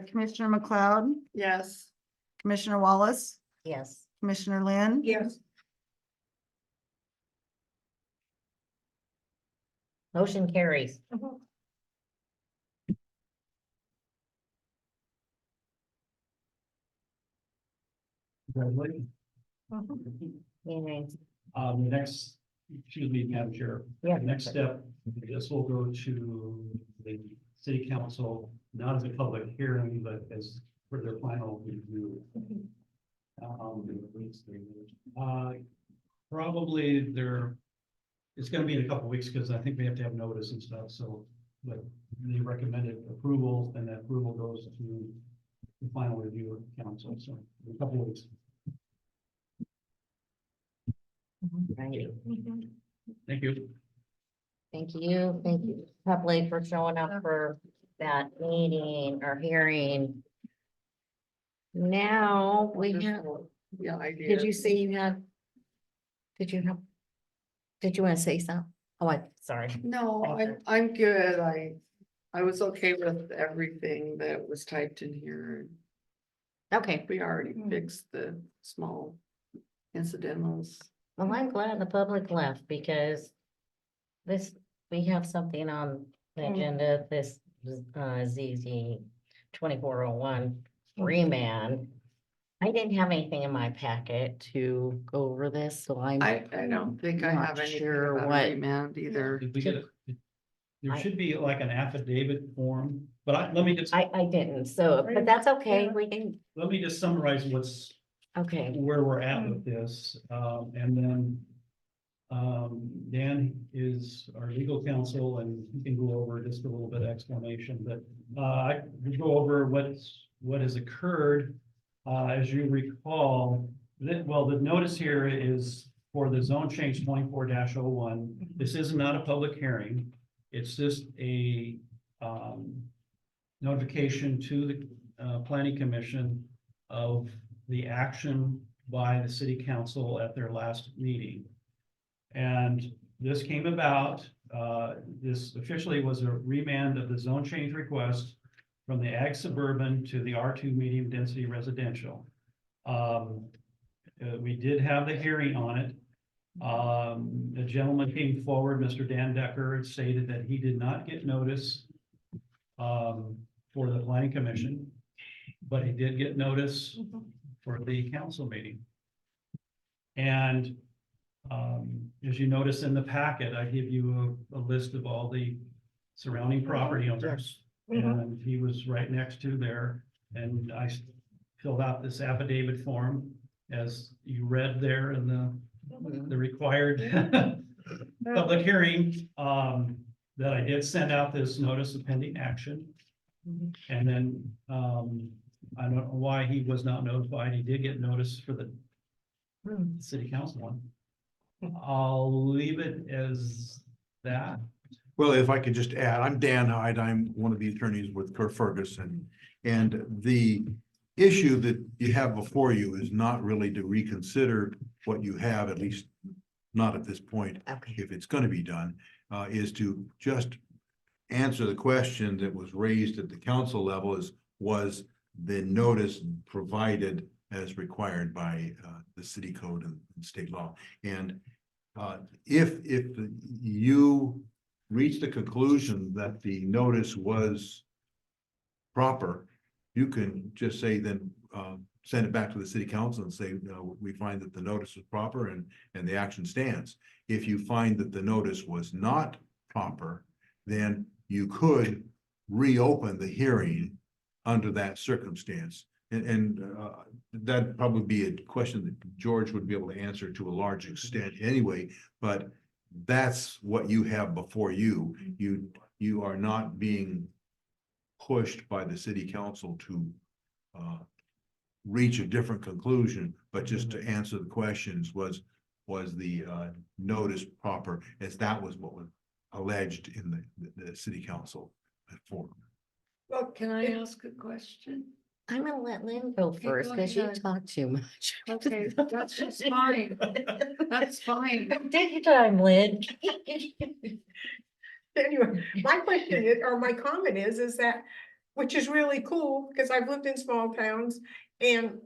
Commissioner McLeod, Yes. Commissioner Wallace, Yes. Commissioner Lynn. Yes. Motion carries. Congratulations. Yay. The next, excuse me, Madam Chair. Yeah. The next step, this will go to the city council, not as a public hearing, but as for their final review. Probably there, it's gonna be in a couple weeks, because I think we have to have notice and stuff, so, but they recommended approval, and that approval goes to the final review of the council, so in a couple weeks. Right. Thank you. Thank you, public, for showing up for that meeting or hearing. Now, we have, Yeah, I did. did you say you had? Did you want to say something? Oh, sorry. No, Okay. I'm good. I was okay with everything that was typed in here. Okay, We already fixed the small incidentals. well, I'm glad the public left because we have something on the agenda, this ZZ 2401 remand. I didn't have anything in my packet to go over this, so I'm. I don't think I Not have anything sure about what- a remand either. Did we get it? There I- should be like an affidavit form, but let me just, I didn't, so, but that's okay, we can, let me just summarize okay, where we're at with this, and then. Dan is our legal counsel, and he can go over just a little bit of explanation, but I will go over what has occurred. as you recall, the notice here is for the zone change 24-01. This is not a public hearing. It's just a, notification to the, planning commission of the action by the city council at their last meeting. And this came about, this officially was a remand of the zone change request from the ag suburban to the R2 medium density residential. We did have the hearing on it. The gentleman came forward, Mr. Dan Decker, and stated that he did not get notice for the planning commission, but he did get notice for the council meeting. And as you notice in the packet, I give you a list of all the surrounding property owners. And he was right next to there, and I filled out this affidavit form as you read there in the required public hearing, that I did send out this notice of pending action. And then, I don't know why he was not notified. He did get notice for the city council one. I'll leave it as that. Well, if I could just add, I'm Dan Hyde. I'm one of the attorneys with Kerr Ferguson. And the issue that you have before you is not really to reconsider what you have, at least not at this point. Okay. If it's going to be done, is to just answer the question that was raised at the council level was the notice provided as required by the city code and state law. And if you reach the conclusion that the notice was proper, you can just say then send it back to the city council and say, we find that the notice was proper and the action stands. If you find that the notice was not proper, then you could reopen the hearing under that circumstance. And that'd probably be a question that George would be able to answer to a large extent anyway, but that's what you have before you. You are not being pushed by the city council to reach a different conclusion, but just to answer the questions, was the notice proper, as that was what was alleged in the city council forum. Well, can I ask a question? I'm gonna let Lynn go first go because you ahead. talk too much. Okay, that's just fine. That's fine. Take your time, Lynn. Anyway, my question is, or my comment is that, which is really cool, because I've lived in small towns and,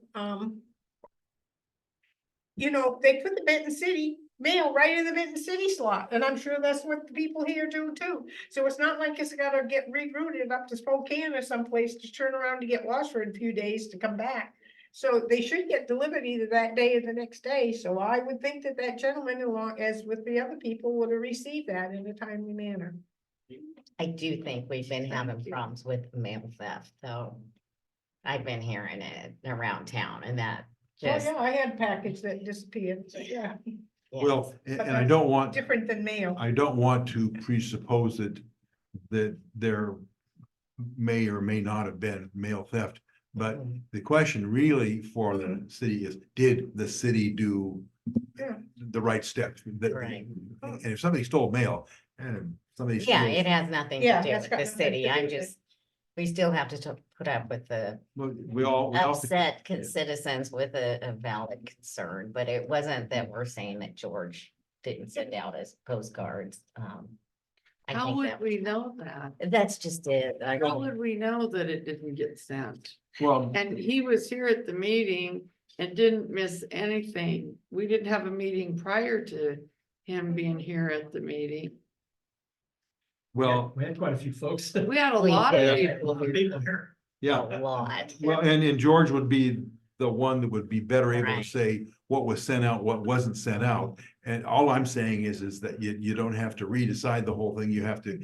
you know, they put the Benton City mail right in the Benton City slot, and I'm sure that's what the people here do too. So it's not like it's gotta get rerouted up to Spokane or someplace to turn around to get lost for a few days to come back. So they should get delivered either that day or the next day. So I would think that that gentleman, along as with the other people, would have received that in a timely manner. I do think we've been having problems with mail theft, though. I've been hearing it around town and that Oh, just, yeah, I had packets that disappeared, so yeah, yeah. Well, and But I that's don't want, different than mail. I don't want to presuppose that there may or may not have been mail theft. But the question really for the city is, did the city do Yeah. the right steps? Right. And if somebody stole mail and somebody. Yeah, steals- it has nothing Yeah, to do that's with got the nothing to city. do I'm with it. just, we still have to put up with the Well, we all have to- upset citizens with a valid concern, but it wasn't that we're saying that George didn't send out his postcards. I How think would that, we know that? that's just it. I How don't, would we know that it didn't get sent? Well, And he was here at the meeting and didn't miss anything. We didn't have a meeting prior to him being here at the meeting. well, We had quite a few folks. We had a We lot of did. people. People here. yeah. a lot. Well, and George would be the one that would be better able to Right. say what was sent out, what wasn't sent out. And all I'm saying is that you don't have to redecide the whole thing. You have to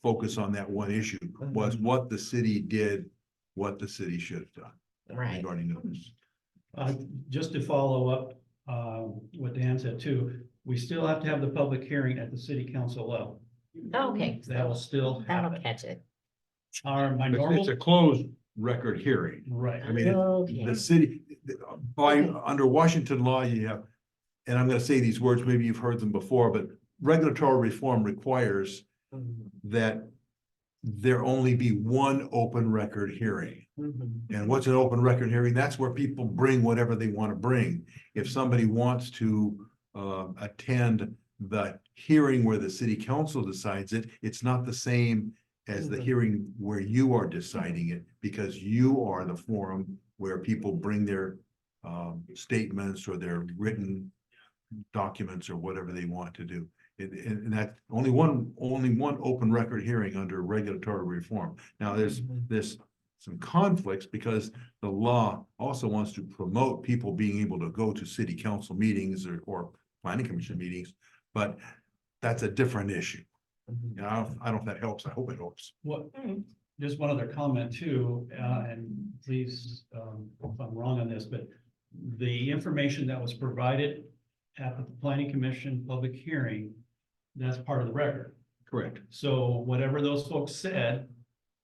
focus on that one issue. Was what the city did, what the city should have done Right. regarding notice. Just to follow up, what Dan said too, we still have to have the public hearing at the city council level. Okay, That will still that'll happen. catch it. My It's normal, a closed record hearing. Right. I mean, Okay. the city, by, under Washington law, you have, and I'm gonna say these words, maybe you've heard them before, but regulatory reform requires that there only be one open record hearing. And what's an open record hearing? That's where people bring whatever they want to bring. If somebody wants to attend the hearing where the city council decides it, it's not the same as the hearing where you are deciding it, because you are the forum where people bring their statements or their written documents or whatever they want to do. And that only one open record hearing under regulatory reform. Now, there's some conflicts because the law also wants to promote people being able to go to city council meetings or planning commission meetings, but that's a different issue. And I don't know if that helps. I hope it helps. What, just one other comment too, and please, if I'm wrong on this, but the information that was provided at the planning commission public hearing, that's part of the record. Correct. So whatever those folks said,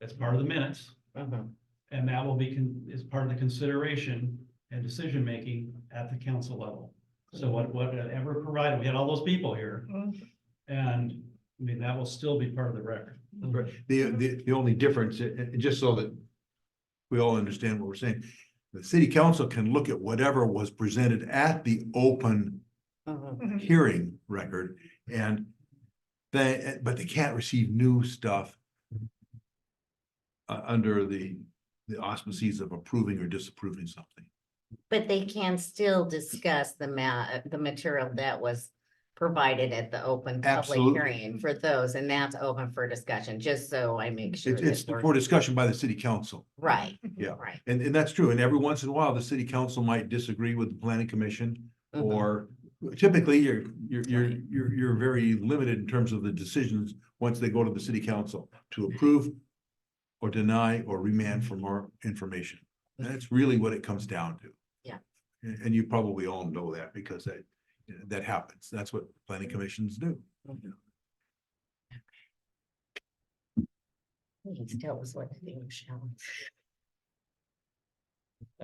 that's part of the minutes, Mhm. and that will be is part of the consideration and decision-making at the council level. So whatever provided, we had all those people here, and I mean, that will still be part of the record. Right. The only difference, and just so that we all understand what we're saying, the city council can look at whatever was presented at the open Mhm. hearing record and but they can't receive new stuff under the auspices of approving or disapproving something. But they can still discuss the material that was provided at the open public Absolutely. hearing for those, and that's open for discussion, just so I make sure. It's that we're- for discussion by the city council. Right. Yeah. Right. And that's true. And every once in a while, the city council might disagree with the planning commission. Mhm. Or typically, you're very limited in terms of the decisions once they go to the city council to approve or deny or remand for more information. And that's really what it comes down to. Yeah. And you probably all know that because that happens. That's what planning commissions do. Please tell us what to do, Michelle.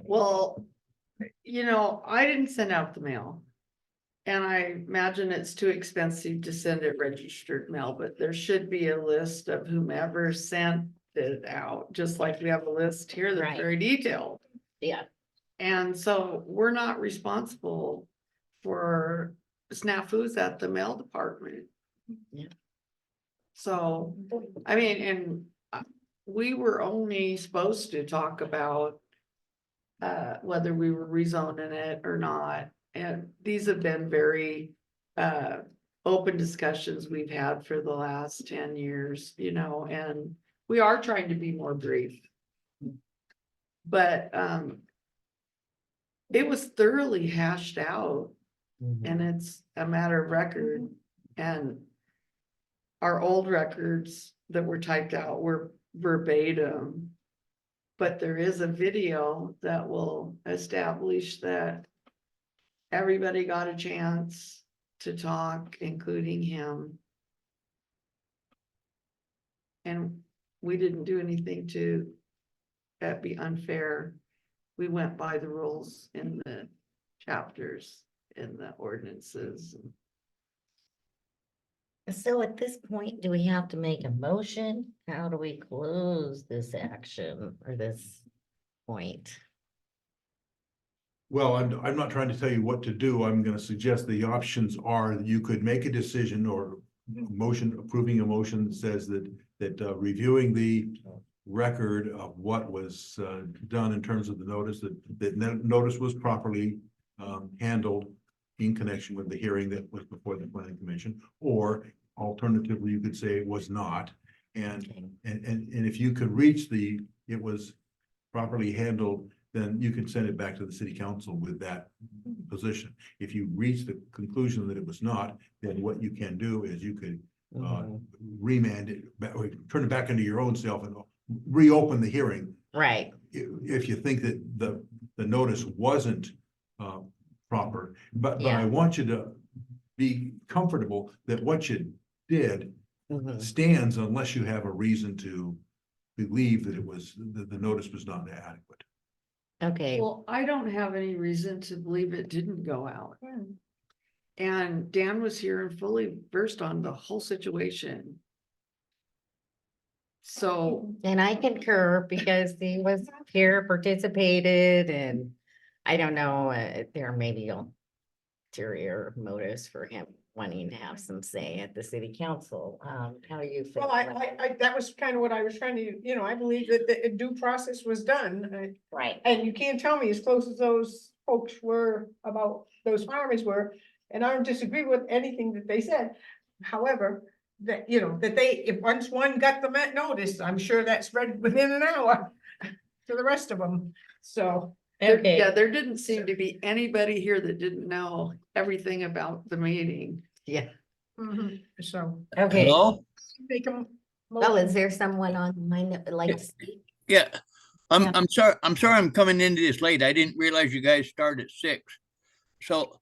Well, you know, I didn't send out the mail. And I imagine it's too expensive to send it registered mail, but there should be a list of whomever sent it out, just like we have a list here that's Right. very detailed. Yeah. And so we're not responsible for snafus at the mail department. Yeah. So, I mean, and we were only supposed to talk about whether we were rezoning it or not. And these have been very open discussions we've had for the last 10 years, you know, and we are trying to be more brief. But it was thoroughly hashed out and it's a matter of record. And our old records that were typed out were verbatim. But there is a video that will establish that everybody got a chance to talk, including him. And we didn't do anything to that be unfair. We went by the rules in the chapters, in the ordinances. So at this point, do we have to make a motion? How do we close this action or this point? Well, I'm not trying to tell you what to do. I'm gonna suggest the options are that you could make a decision or motion, approving a motion that says that reviewing the record of what was done in terms of the notice, that notice was properly handled in connection with the hearing that was before the planning commission, or alternatively, you could say it was not. And Okay. if you could reach it was properly handled, then you can send it back to the city council with that position. If you reach the conclusion that it was not, then what you can do is you could remand it, or turn it back into your own self and reopen the hearing. Right, If you think that the notice wasn't proper, but I Yeah. want you to be comfortable that what you did Mhm. stands unless you have a reason to believe that it was, the notice was not adequate. Okay, Well, I don't have any reason to believe it didn't go out. And Dan was here and fully versed on the whole situation. So, and I concur because he was here, participated, and I don't know, there may be ulterior motives for him wanting to have some say at the city council. How do you feel? Well, that was kind of what I was trying to, I believe that the due process was done. Right. And you can't tell me as close as those folks were about, those farmers were, and I don't disagree with anything that they said. However, that, that they, if once one got the notice, I'm sure that spread within an hour to the rest of them, so. Okay. yeah, there didn't seem to be anybody here that didn't know everything about the meeting. Yeah, So. okay. Hello? Make them. Oh, is there someone on my, like, to speak? Yeah, Yeah. I'm sorry, I'm coming into this late. I didn't realize you guys start at 6. So,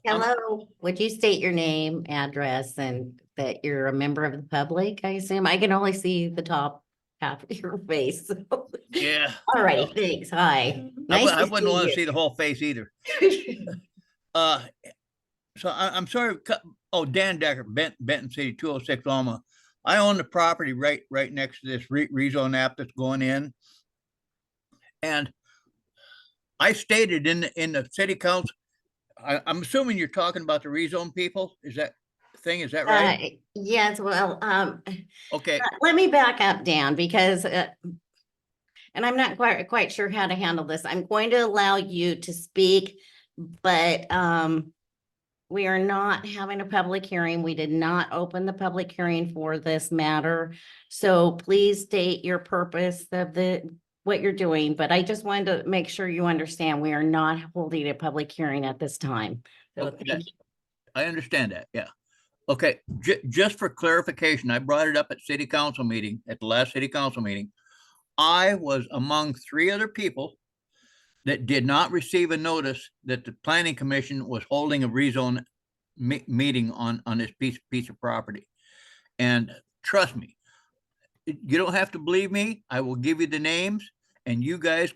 Hello, would you state your name, address, and that you're a member of the public, I assume? I can only see the top half of your face. yeah. All right, thanks, hi. Nice I to wouldn't want to see see the whole face either. So I'm sorry, oh, Dan Decker, Benton City, 206 Alma. I own the property right next to this rezone app that's going in. And I stated in the city council, I'm assuming you're talking about the rezone people, is that right? Yes, well, Okay, let me back up, Dan, because, and I'm not quite sure how to handle this. I'm going to allow you to speak, but, we are not having a public hearing. We did not open the public hearing for this matter. So please state your purpose of what you're doing, but I just wanted to make sure you understand we are not holding a public hearing at this time. So Okay, thank you. I understand that, yeah. Okay, just for clarification, I brought it up at city council meeting, at the last city council meeting. I was among 3 other people that did not receive a notice that the planning commission was holding a rezone meeting on this piece of property. And trust me, you don't have to believe me. I will give you the names and you guys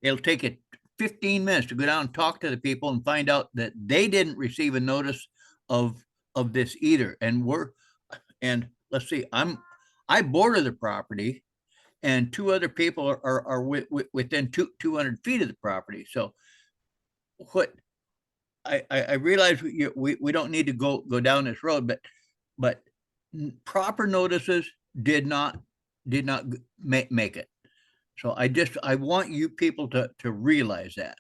it'll take you 15 minutes to go down and talk to the people and find out that they didn't receive a notice of this either. And let's see, I border the property and 2 other people are within 200 feet of the property. So what I realize we don't need to go down this road, but proper notices did not make it. So I want you people to realize that.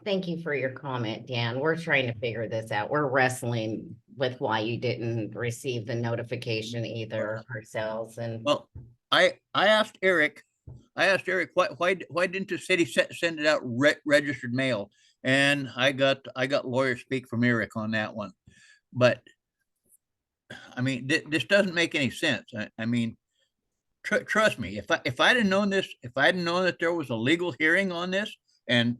Thank you for your comment, Dan. We're trying to figure this out. We're wrestling with why you didn't receive the notification either ourselves and. Well, I asked Eric, why didn't the city send it out registered mail? And I got lawyer speak from Eric on that one. But I mean, this doesn't make any sense. I mean, trust me, if I'd have known this, if I'd known that there was a legal hearing on this, and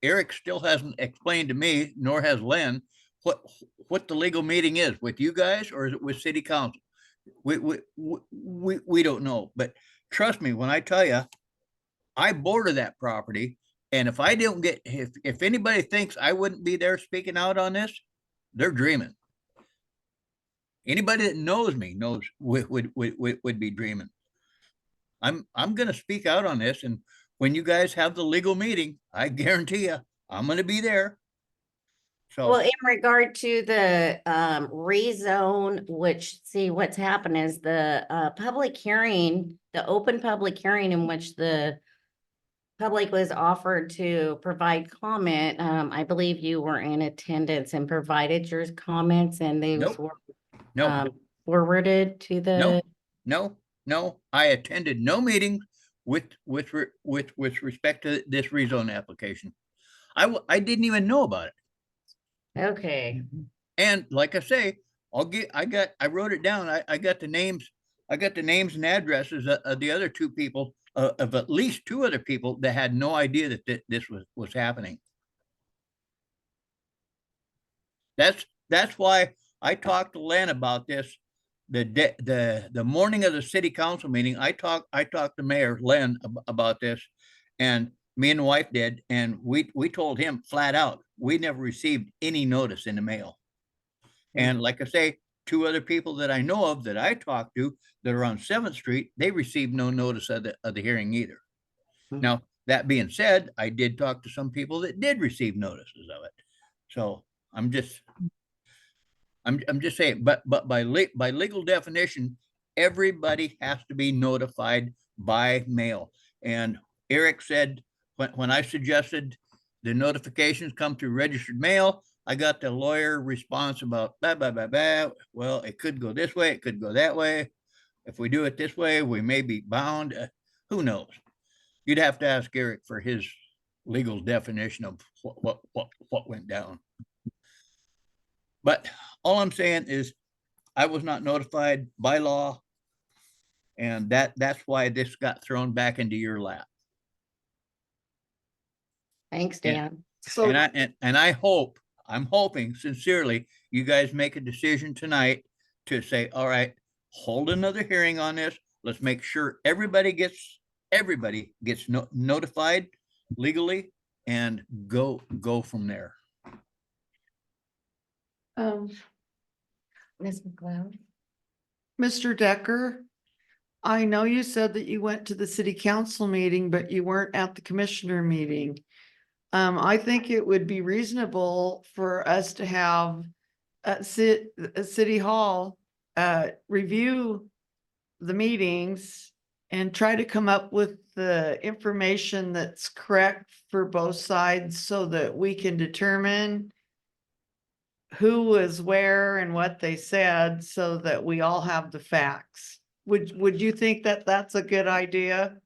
Eric still hasn't explained to me, nor has Len, what the legal meeting is with you guys, or is it with city council? We don't know, but trust me when I tell you, I border that property, and if I don't get, if anybody thinks I wouldn't be there speaking out on this, they're dreaming. Anybody that knows me knows would be dreaming. I'm going to speak out on this, and when you guys have the legal meeting, I guarantee you, I'm going to be there. So, Well, in regard to the rezone, which, see, what's happened is the public hearing, the open public hearing in which the public was offered to provide comment, I believe you were in attendance and provided your comments, and they Nope. were no, forwarded to the. no, I attended no meetings with respect to this rezone application. I didn't even know about it. Okay, And like I say, I wrote it down. I got the names and addresses of the other 2 people, of at least 2 other people that had no idea that this was happening. That's why I talked to Len about this. The morning of the city council meeting, I talked to Mayor Len about this. And me and the wife did, and we told him flat out, we never received any notice in the mail. And like I say, two other people that I know of that I talked to that are on 7th Street, they received no notice of the hearing either. Now, that being said, I did talk to some people that did receive notices of it. So I'm just saying, but by legal definition, everybody has to be notified by mail. And Eric said, when I suggested the notifications come through registered mail, I got the lawyer response about blah, blah, blah, blah. Well, it could go this way, it could go that way. If we do it this way, we may be bound. Who knows? You'd have to ask Eric for his legal definition of what went down. But all I'm saying is I was not notified by law. And that's why this got thrown back into your lap. Thanks, Yeah. Dan. So, And I'm hoping sincerely, you guys make a decision tonight to say, all right, hold another hearing on this. Let's make sure everybody gets notified legally and go from there. Ms. McLeod? Mr. Decker, I know you said that you went to the city council meeting, but you weren't at the commissioner meeting. I think it would be reasonable for us to have City Hall review the meetings and try to come up with the information that's correct for both sides so that we can determine who was where and what they said so that we all have the facts. Would you think that that's a good idea?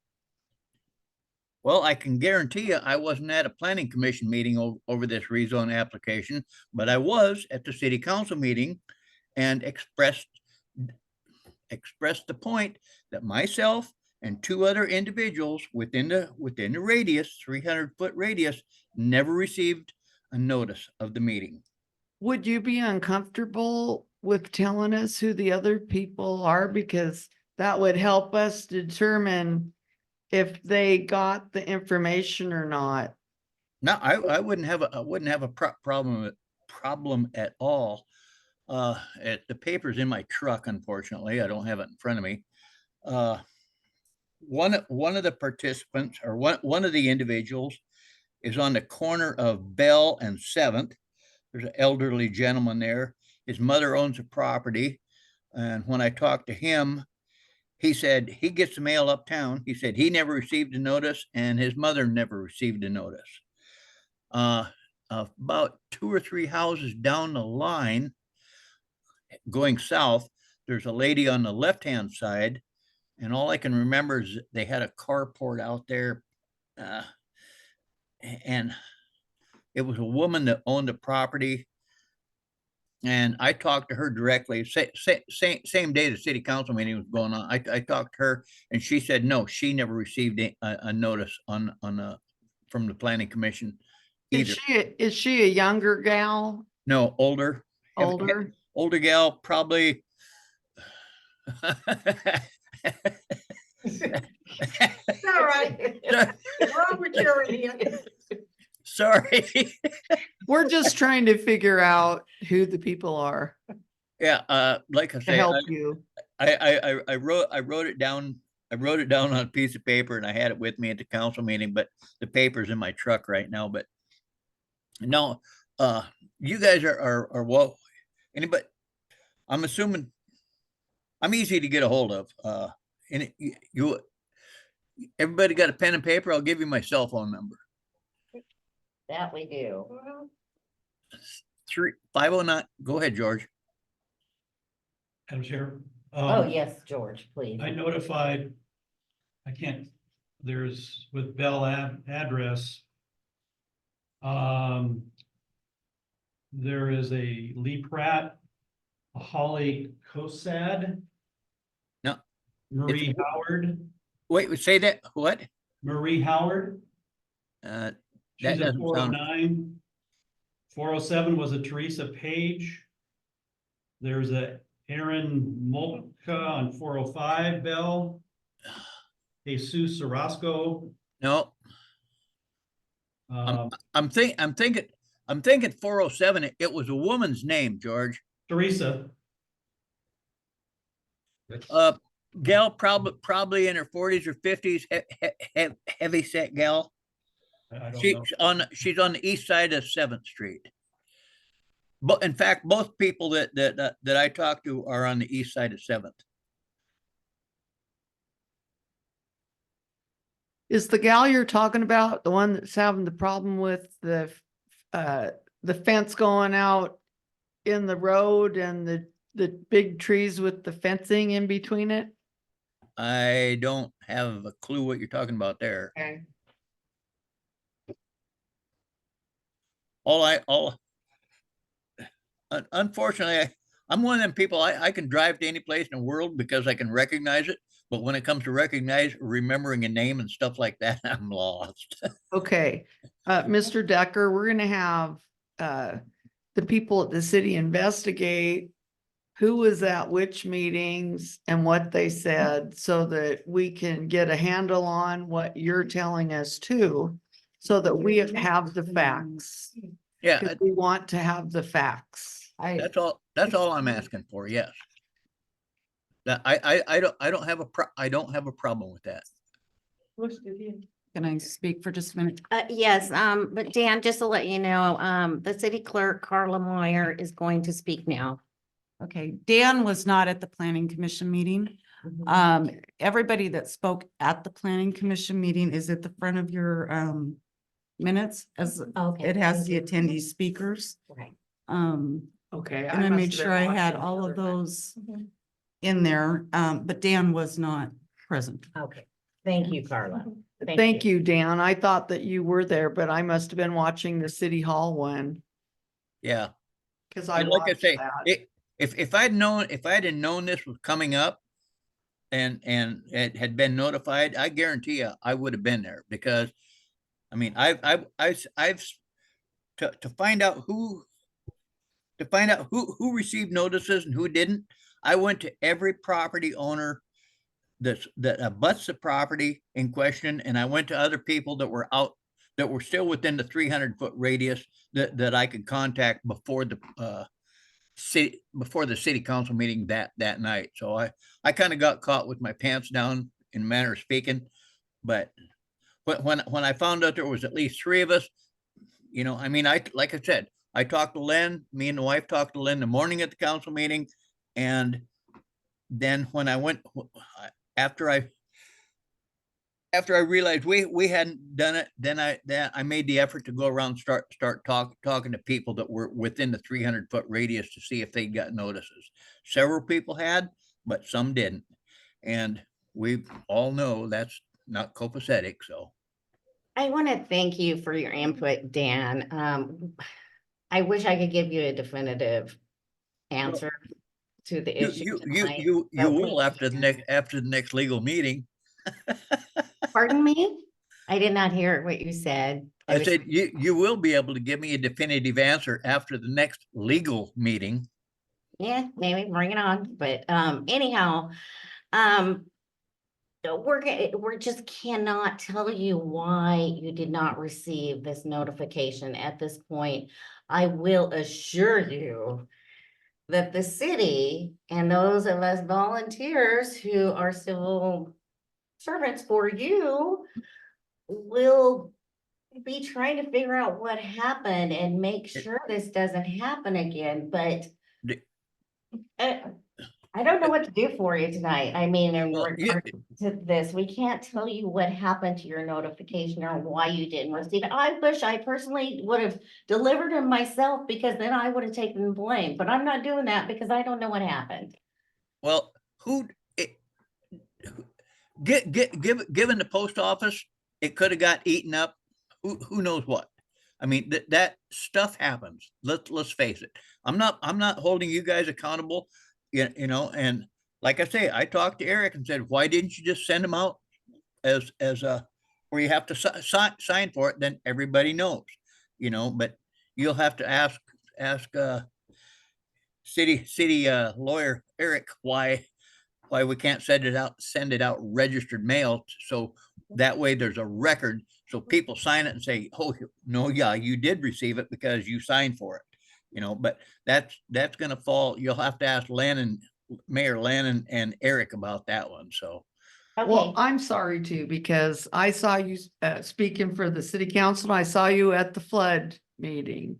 Well, I can guarantee you, I wasn't at a planning commission meeting over this rezone application, but I was at the city council meeting and expressed the point that myself and two other individuals within the radius, 300-foot radius, never received a notice of the meeting. Would you be uncomfortable with telling us who the other people are? Because that would help us determine if they got the information or not. No, I wouldn't have a problem at all. The paper's in my truck, unfortunately. I don't have it in front of me. One of the participants or one of the individuals is on the corner of Bell and 7th. There's an elderly gentleman there. His mother owns a property. And when I talked to him, he said he gets the mail uptown. He said he never received a notice and his mother never received a notice. About 2 or 3 houses down the line going south, there's a lady on the left-hand side. And all I can remember is they had a carport out there. And it was a woman that owned the property. And I talked to her directly, same day the city council meeting was going on. I talked to her and she said, no, she never received a notice from the planning commission either. Is she a younger gal? No, older. Older gal, probably. All right. We're on maturity. Sorry. We're just trying to figure out who the people are Yeah, like I to say, help you. I wrote it down. I wrote it down on a piece of paper and I had it with me at the council meeting, but the paper's in my truck right now. But no, you guys are well, anybody, I'm assuming I'm easy to get a hold of. And everybody got a pen and paper? I'll give you my cell phone number. That we do. 509, go ahead, George. Madam Chair. Oh, yes, George, please. I notified, there's with Bell address. There is a Lee Pratt, a Holly Kosad. No. Marie Howard, Wait, say that, what? Marie Howard. That She's a doesn't sound, 409. 407 was a Teresa Page. There's a Aaron Molka on 405 Bell. Jesus Orozco. No, um, I'm thinking 407, it was a woman's name, George. Teresa. Gal probably in her 40s or 50s, heavy set gal. I don't She's know. she's on the east side of 7th Street. But in fact, both people that I talked to are on the east side of 7th. Is the gal you're talking about the one that's having the problem with the fence going out in the road and the big trees with the fencing in between it? I don't have a clue what you're talking about there. Okay. Unfortunately, I'm one of them people, I can drive to any place in the world because I can recognize it. But when it comes to remembering a name and stuff like that, I'm lost. Okay, Mr. Decker, we're gonna have the people at the city investigate who was at which meetings and what they said so that we can get a handle on what you're telling us too, so that we have the facts. Yeah, 'Cause we want to have the facts. that's all I'm asking for, yes. That I don't have a problem with that. Can I speak for just a minute? Yes, but Dan, just to let you know, the city clerk, Carla Meyer, is going to speak now. Okay, Dan was not at the planning commission meeting. Everybody that spoke at the planning commission meeting is at the front of your minutes, as Okay. it has the thank you. attendee speakers. Right. Okay. And I must made have sure been I had watching all the of other one. those in there, but Dan was not present. Okay, thank you, Carla. Thank you, Dan. I thought that you were there, but I must have been watching the city hall one. Yeah. Cause I And like I watched say, that. if I'd known this was coming up and it had been notified, I guarantee you I would have been there because I mean, I've to find out who received notices and who didn't. I went to every property owner that abuts the property in question, and I went to other people that were still within the 300-foot radius that I could contact before the city council meeting that night. So I kind of got caught with my pants down in a manner of speaking, but when I found out there was at least 3 of us, you know, I mean, like I said, I talked to Lynn, me and the wife talked to Lynn the morning at the council meeting. And then when I went, after I realized we hadn't done it, then I made the effort to go around, start talking to people that were within the 300-foot radius to see if they got notices. Several people had, but some didn't. And we all know that's not copacetic, so. I want to thank you for your input, Dan. I wish I could give you a definitive answer to the issue. tonight, You but we will after the can't. next legal meeting. Pardon me? I did not hear what you said. I was- said, you will be able to give me a definitive answer after the next legal meeting. Yeah, maybe bring it on, but anyhow, we're just cannot tell you why you did not receive this notification at this point. I will assure you that the city and those of us volunteers who are civil servants for you will be trying to figure out what happened and make sure this doesn't happen again, but The- I don't know what to do for you tonight. I mean, in Well, regard to this, we can't tell you what happened to your notification or why you didn't receive it. I wish I personally would have delivered them myself because then I would have taken the blame, but I'm not doing that because I don't know what happened. Well, given the post office, it could have got eaten up. Who knows what? I mean, that stuff happens. Let's face it. I'm not holding you guys accountable, you know, and like I say, I talked to Eric and said, why didn't you just send them out as where you have to sign for it? Then everybody knows, you know, but you'll have to ask city lawyer Eric why we can't send it out registered mail. So that way there's a record. So people sign it and say, oh, no, yeah, you did receive it because you signed for it. You know, but that's gonna fall, you'll have to ask Mayor Lannon and Eric about that one. So, Well, Okay, I'm sorry too, because I saw you speaking for the city council. I saw you at the flood meeting.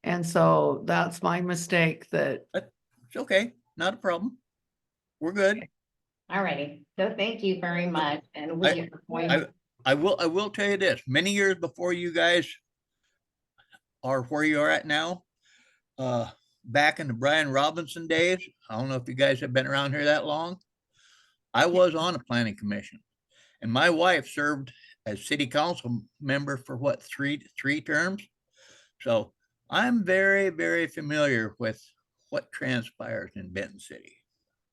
And so that's my mistake that, it's okay, not a problem. We're good. all righty. So thank you very much. And we are going, I will tell you this, many years before you guys are where you are at now, back in the Brian Robinson days, I don't know if you guys have been around here that long. I was on a planning commission and my wife served as city council member for what, three terms? So I'm very, very familiar with what transpires in Benton City.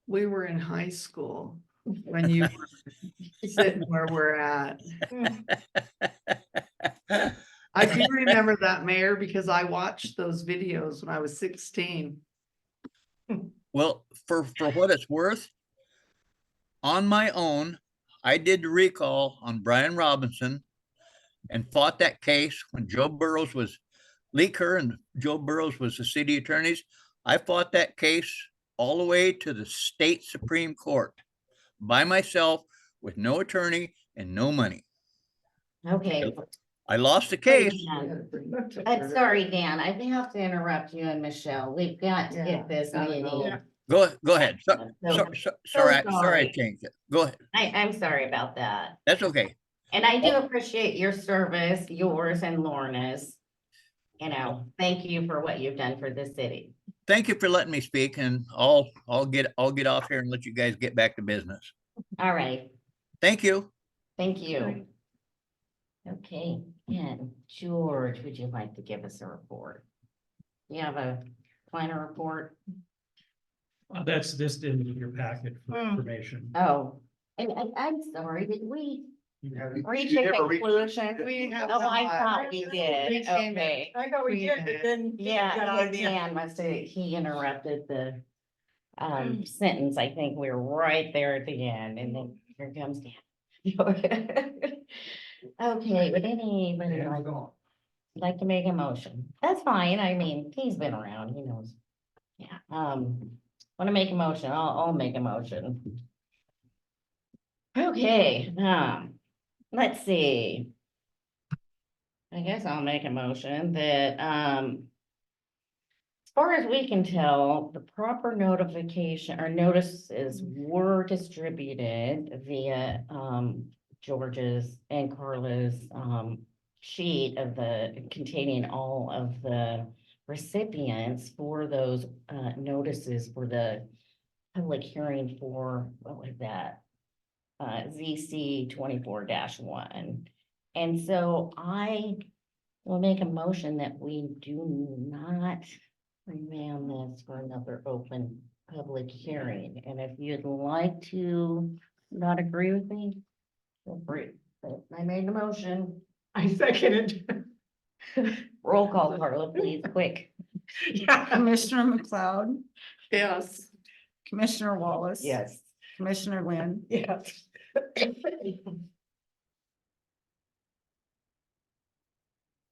we were in high school when you were sitting where we're at. I do remember that, Mayor, because I watched those videos when I was 16. Well, for what it's worth, on my own, I did the recall on Brian Robinson and fought that case when Joe Burrows was Lee Kerr and Joe Burrows was the city attorneys. I fought that case all the way to the state Supreme Court by myself with no attorney and no money. okay. I lost the case. Dan, I'm sorry, Dan, I have to interrupt you and Michelle. We've got to get this meeting. Go ahead. So- Sorry, I sorry. changed it. Go ahead. I'm sorry about that. That's okay. And I do appreciate your service, yours and Lorna's. You know, thank you for what you've done for the city. Thank you for letting me speak and I'll get off here and let you guys get back to business. All right, Thank you. thank you. Okay, and George, would you like to give us a report? You have a planner report? That's just in your packet for Hmm. information. Oh, and I'm sorry, did we reach You a never reached- conclusion? We have Oh, I not. thought we did, okay. I thought we did, but then. Yeah, got I on think the- Dan must have, he interrupted the sentence. I think we we're right there at the end and then here comes Dan. Okay, would anybody like to make a motion? That's fine. I mean, he's been around, he knows. Yeah, want to make a motion? I'll make a motion. Okay, let's see. I guess I'll make a motion that, as far as we can tell, the proper notification or notices were distributed via, George's and Carla's, sheet of containing all of the recipients for those, notices for the public hearing for, what was that? ZC 24-1. And so I will make a motion that we do not remand this for another open public hearing. And if you'd like to not agree with me, feel free. But I made the motion. I seconded. Roll call, Carla, please, quick. Yeah. Commissioner McLeod, Yes. Commissioner Wallace. Yes. Commissioner Lynn, Yeah.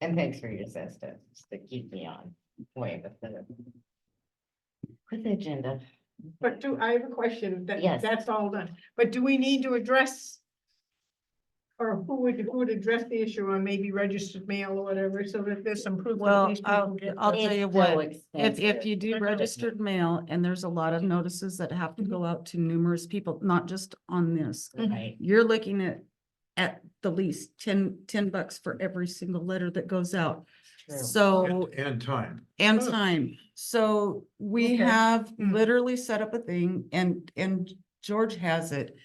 And thanks for your assistance to keep me on way with the agenda. But I have a question, Yes. that's all done, but do we need to address? Or who would address the issue on maybe registered mail or whatever, so that there's some proof that Well, these people get. I'll tell you It's so what, if expensive. you do registered mail, and there's a lot of notices that have to go out to numerous people, not just on this. Right. You're looking at the least $10 for every single letter that goes out. True. So, And time. and Oh. time. So we Okay. have Mm. literally set up a thing and George has it.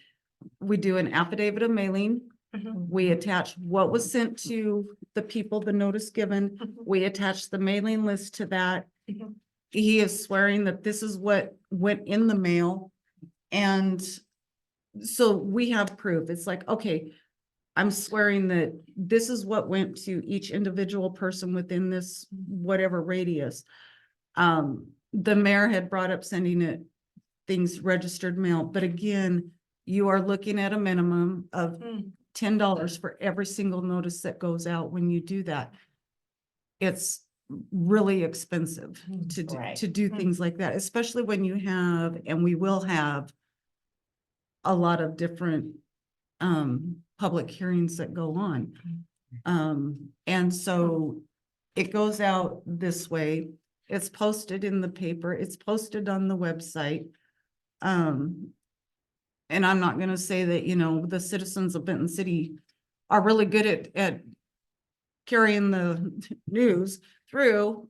We do an affidavit of mailing. Mhm. We attach what was sent to the people, the notice given. Mhm. We attach the mailing list to that. Mhm. He is swearing that this is what went in the mail. And so we have proof. It's like, okay, I'm swearing that this is what went to each individual person within this whatever radius. the mayor had brought up sending it things registered mail, but again, you are looking at a minimum of Mm. $10 for every single notice that goes out when you do that. It's really expensive to do, Right. to do things like that, especially when you have, and we will have a lot of different public hearings that go on. And so it goes out this way. It's posted in the paper, it's posted on the website. And I'm not gonna say that, you know, the citizens of Benton City are really good at carrying the news through,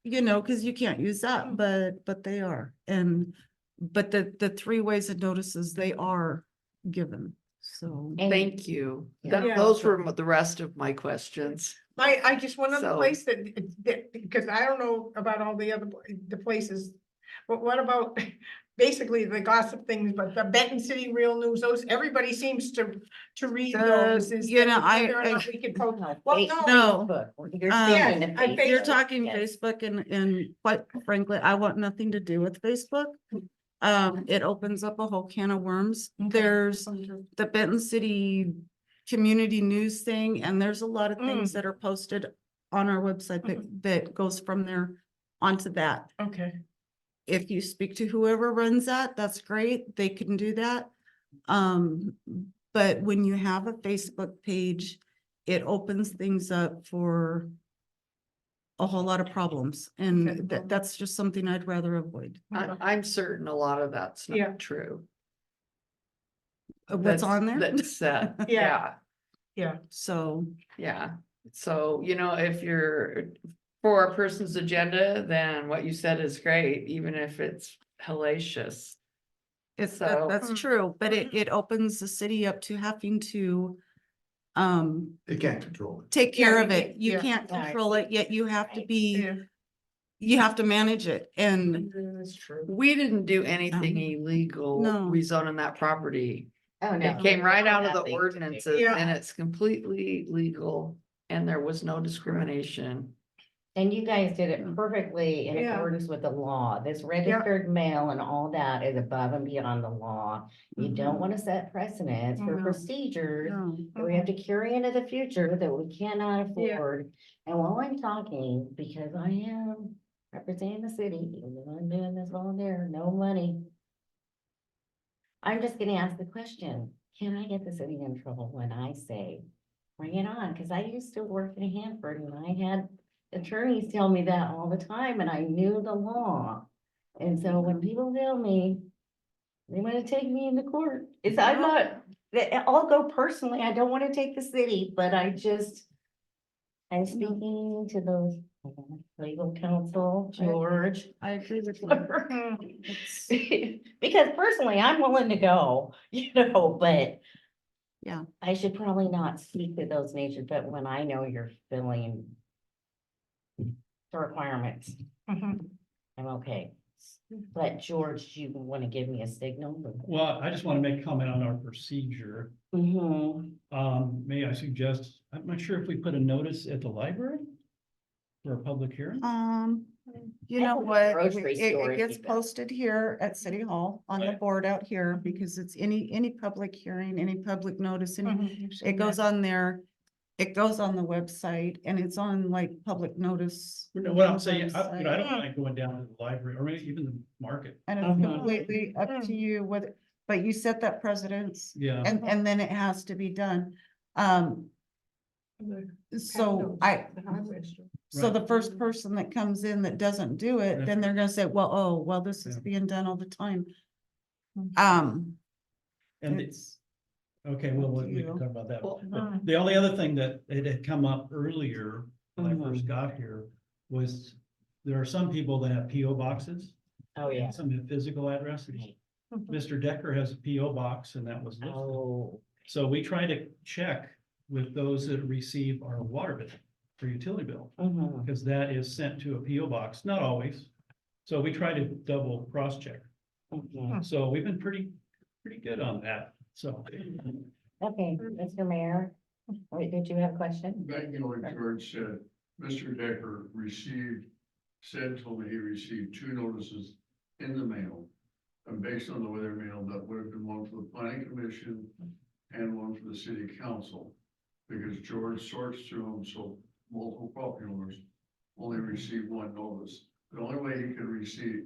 you know, because you can't use that, but they are. And, but the 3 ways of notices, they are given, so. And- Thank you. Yeah. Those were the rest of my questions. I just one other So- place that, because I don't know about all the other, the places. But what about basically the gossip things, but the Benton City Real News, those, everybody seems to read those. Is you know, that whether or I- not we could post. No, Well, face- no, No. Facebook. You're Yeah, speaking to I Facebook. You're talking Yes. Facebook and quite frankly, I want nothing to do with Facebook. It opens up a whole can of worms. There's the Benton City Community News thing, and there's a lot of things that are posted on our website that goes from there onto that. Okay. If you speak to whoever runs that, that's great. They can do that. But when you have a Facebook page, it opens things up for a whole lot of problems, Okay. and that's just something I'd rather avoid. I'm certain a lot of that's Yeah. not true. What's on there? That's said, Yeah. yeah, So, yeah. So, you know, if you're for a person's agenda, then what you said is great, even if it's hellacious. it's, So- that's true, but it opens the city up to having to They can't control it. take care Yeah, of you it. can't- You yeah. can't Right. control it, yet you have to Right. be, Yeah. you have to manage it, and That's true. We didn't do anything Um, illegal no. rezoning that property. Oh, no. It came right out of the Nothing to do. ordinances Yeah. and it's completely legal and there was no discrimination. And you guys did it perfectly in Yeah. accordance with the law. This registered mail and all that is above and beyond the law. You don't want to set precedents for No. procedures no. that we have to carry into the future that we cannot Yeah. afford. And while I'm talking, because I am representing the city, even though I'm doing this volunteer, no money. I'm just gonna ask the question, can I get the city in trouble when I say, bring it on? Cause I used to work in Hanford and I had attorneys tell me that all the time and I knew the law. And so when people tell me they want to take me into court, it's, I'm not, I'll go personally. I don't want to take the city, but I'm speaking to those legal counsel, George. I agree with you. It's- Because personally, I'm willing to go, but. Yeah. I should probably not speak to those natures, but when I know you're filling the requirements, Mhm. I'm okay. But George, do you want to give me a signal? Well, I just want to make a comment on our procedure. Mhm. May I suggest, I'm not sure if we put a notice at the library for a public hearing? You I know put the what? grocery store It if gets you will. posted here at City Hall on the Right. board out here because it's any public hearing, any public notice, and Mhm. it goes on there. It goes on the website and it's on like public notice. What I'm saying, I website. don't mind going down to the library or even the market. And it's Mhm. completely up to you whether, but you set that precedence Yeah. and then it has to be done. So so the first person that comes in that doesn't do it, then they're gonna say, well, this is Yeah. being done all the time. And the- It's, okay, well, up to we can you. talk about that. Well, But the only other thing that it had come up earlier when I first Mhm. got here was there are some people that have PO boxes. Oh, yeah. and Some have physical addresses. Right. Mr. Decker has a PO box and that was listed. Oh, So we try to check with those that receive our water bill or utility bill, mhm. because that is sent to a PO box, not always. So we try to double cross check. Mhm. So we've been pretty good on that, so. Okay, Mr. Mayor, wait, did you have a question? Back in what George said, Mr. Decker received told me he received 2 notices in the mail. And based on the way they're mailed, that would have been one for the planning commission and one for the city council. Because George sorts through them, so multiple property owners only receive 1 notice. The only way he could receive,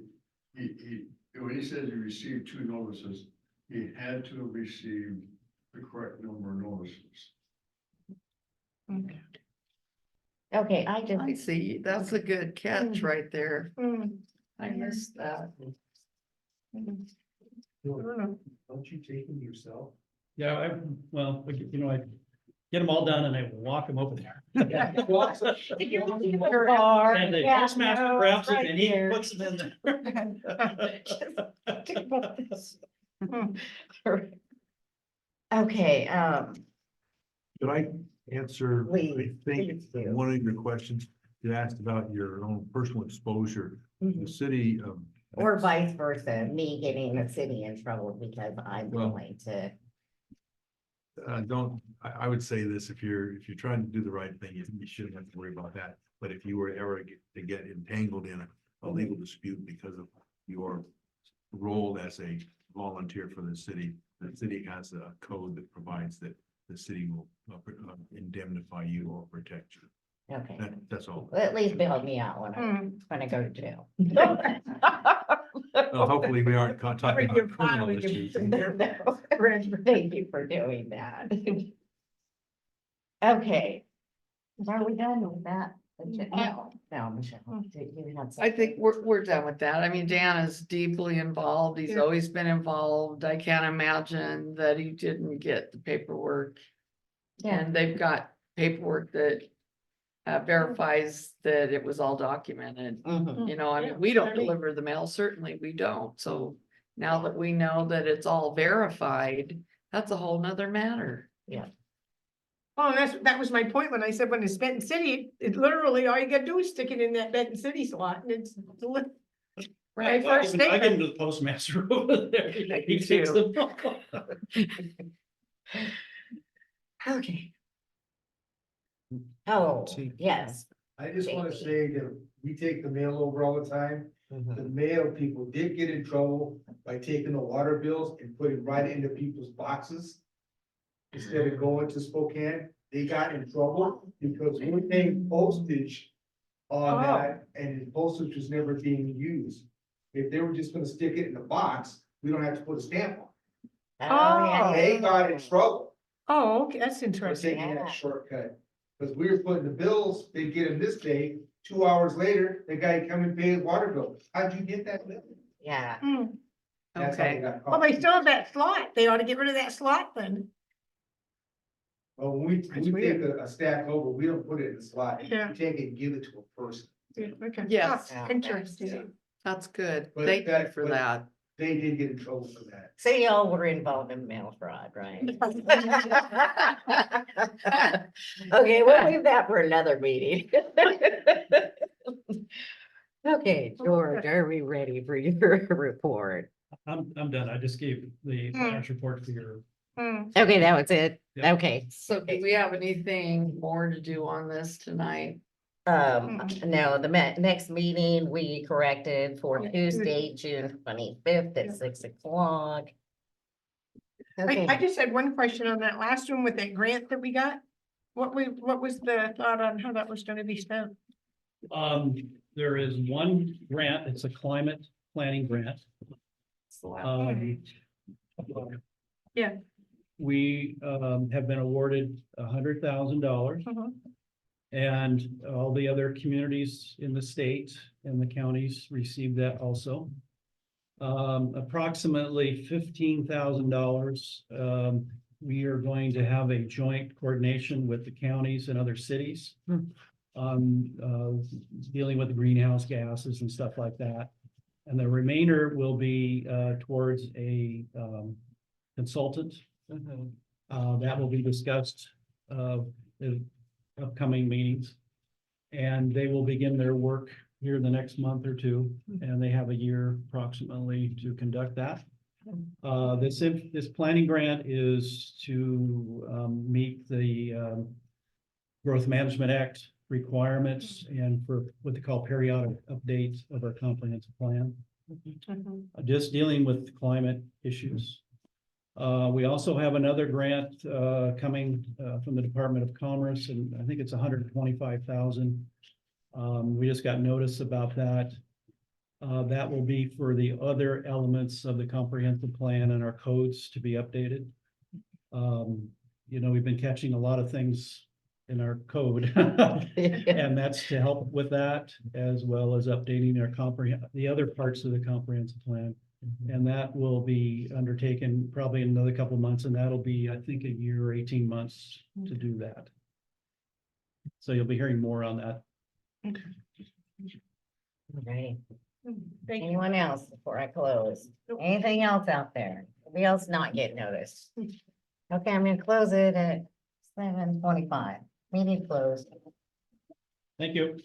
when he says he received 2 notices, he had to have received the correct number of notices. Okay, I I just, see, that's a good catch right there. Mm, I missed that. Don't you take them yourself? Yeah, I, well, you know, I get them all done and I walk them over there. And the postmaster grabs it and he puts them in there. okay, Could I answer, I Please, think, please do. one of your questions? You asked about your own personal exposure. The city of. or vice versa, me getting the city in trouble because I'm Well- willing to. I would say this, if you're trying to do the right thing, you shouldn't have to worry about that. But if you were ever to get entangled in a legal dispute because of your role as a volunteer for the city has a code that provides that the city will indemnify you or protect you. Okay, That's all. well, at least bail me out mm. when I go to jail. Well, hopefully we aren't talking When you're about criminal filing your issues. No, thank you for doing that. Okay. Are we done with that? No, Michelle, you had I think something. we're done with that. I mean, Dan is deeply involved. He's Yeah. always been involved. I can't imagine that he didn't get the paperwork. Yeah. And they've got paperwork that verifies that it was all documented. Mhm. You know, I Yeah, mean, we don't I mean- deliver the mail, certainly we don't. So now that we know that it's all verified, that's a whole nother matter. Oh, that was my point when I said when it's Benton City, it literally, all you gotta do is stick it in that Benton City slot and it's. My first I get statement. into the postmaster over there. Me He takes too. them. Okay. Oh, See. yes. I just wanna say that we take the mail over all the time. The mail people did get in trouble by taking the water bills and putting right into people's boxes. Instead of going to Spokane, they got in trouble because we were paying postage on that and the postage was never being used. If they were just gonna stick it in the box, we don't have to put a stamp on Oh, it. They got in trouble. Oh, okay, that's For interesting. taking that shortcut, because we were putting the bills, they get them this day, 2 hours later, the guy come and pay his water bill. How'd you get that bill? yeah. Hmm. That's how Okay. they got Well, caught. they still have that slot. They ought to get rid of that slot then. Well, when we That's take weird. a stack over, we don't put it in the slot, Yeah. we take it and give it to a person. Yeah, okay. Yes. Ah, Interesting. That's good. But Thank you that- for but- that. They did get in trouble for that. So y'all were involved in mail fraud, right? Okay, we'll leave that for another meeting. Okay, George, are we ready for your report? I'm done. I just gave the finance report for your. Hmm. Okay, that was it. Yeah. Okay. So do we have anything more to do on this tonight? No, the next meeting we corrected for Tuesday, June 25th at 6 o'clock. I Okay, just had one question on that last one with that grant that we got. What was the thought on how that was gonna be spent? There is one grant, it's a climate planning grant. Yeah. We have been awarded $100,000. Mhm. And all the other communities in the state and the counties received that also. Approximately $15,000. We are going to have a joint coordination with the counties and other cities. Dealing with the greenhouse gases and stuff like that. And the remainder will be towards a consultant. That will be discussed in upcoming meetings. And they will begin their work here in the next month or two, and they have a year approximately to conduct that. This planning grant is to meet the Growth Management Act requirements and for what they call periodic updates of our comprehensive plan. Just dealing with climate issues. We also have another grant coming from the Department of Commerce, and I think it's $125,000. We just got notice about that. That will be for the other elements of the comprehensive plan and our codes to be updated. You know, we've been catching a lot of things in our code. And that's to help with that, as well as updating the other parts of the comprehensive plan. And that will be undertaken probably in another couple of months, and that'll be, I think, a year or 18 months to do that. So you'll be hearing more on that. Right. Thank you. Anyone else before I close? Anything else out there? Anybody else not get noticed? Okay, I'm gonna close it at 7:25. Meeting closed. Thank you.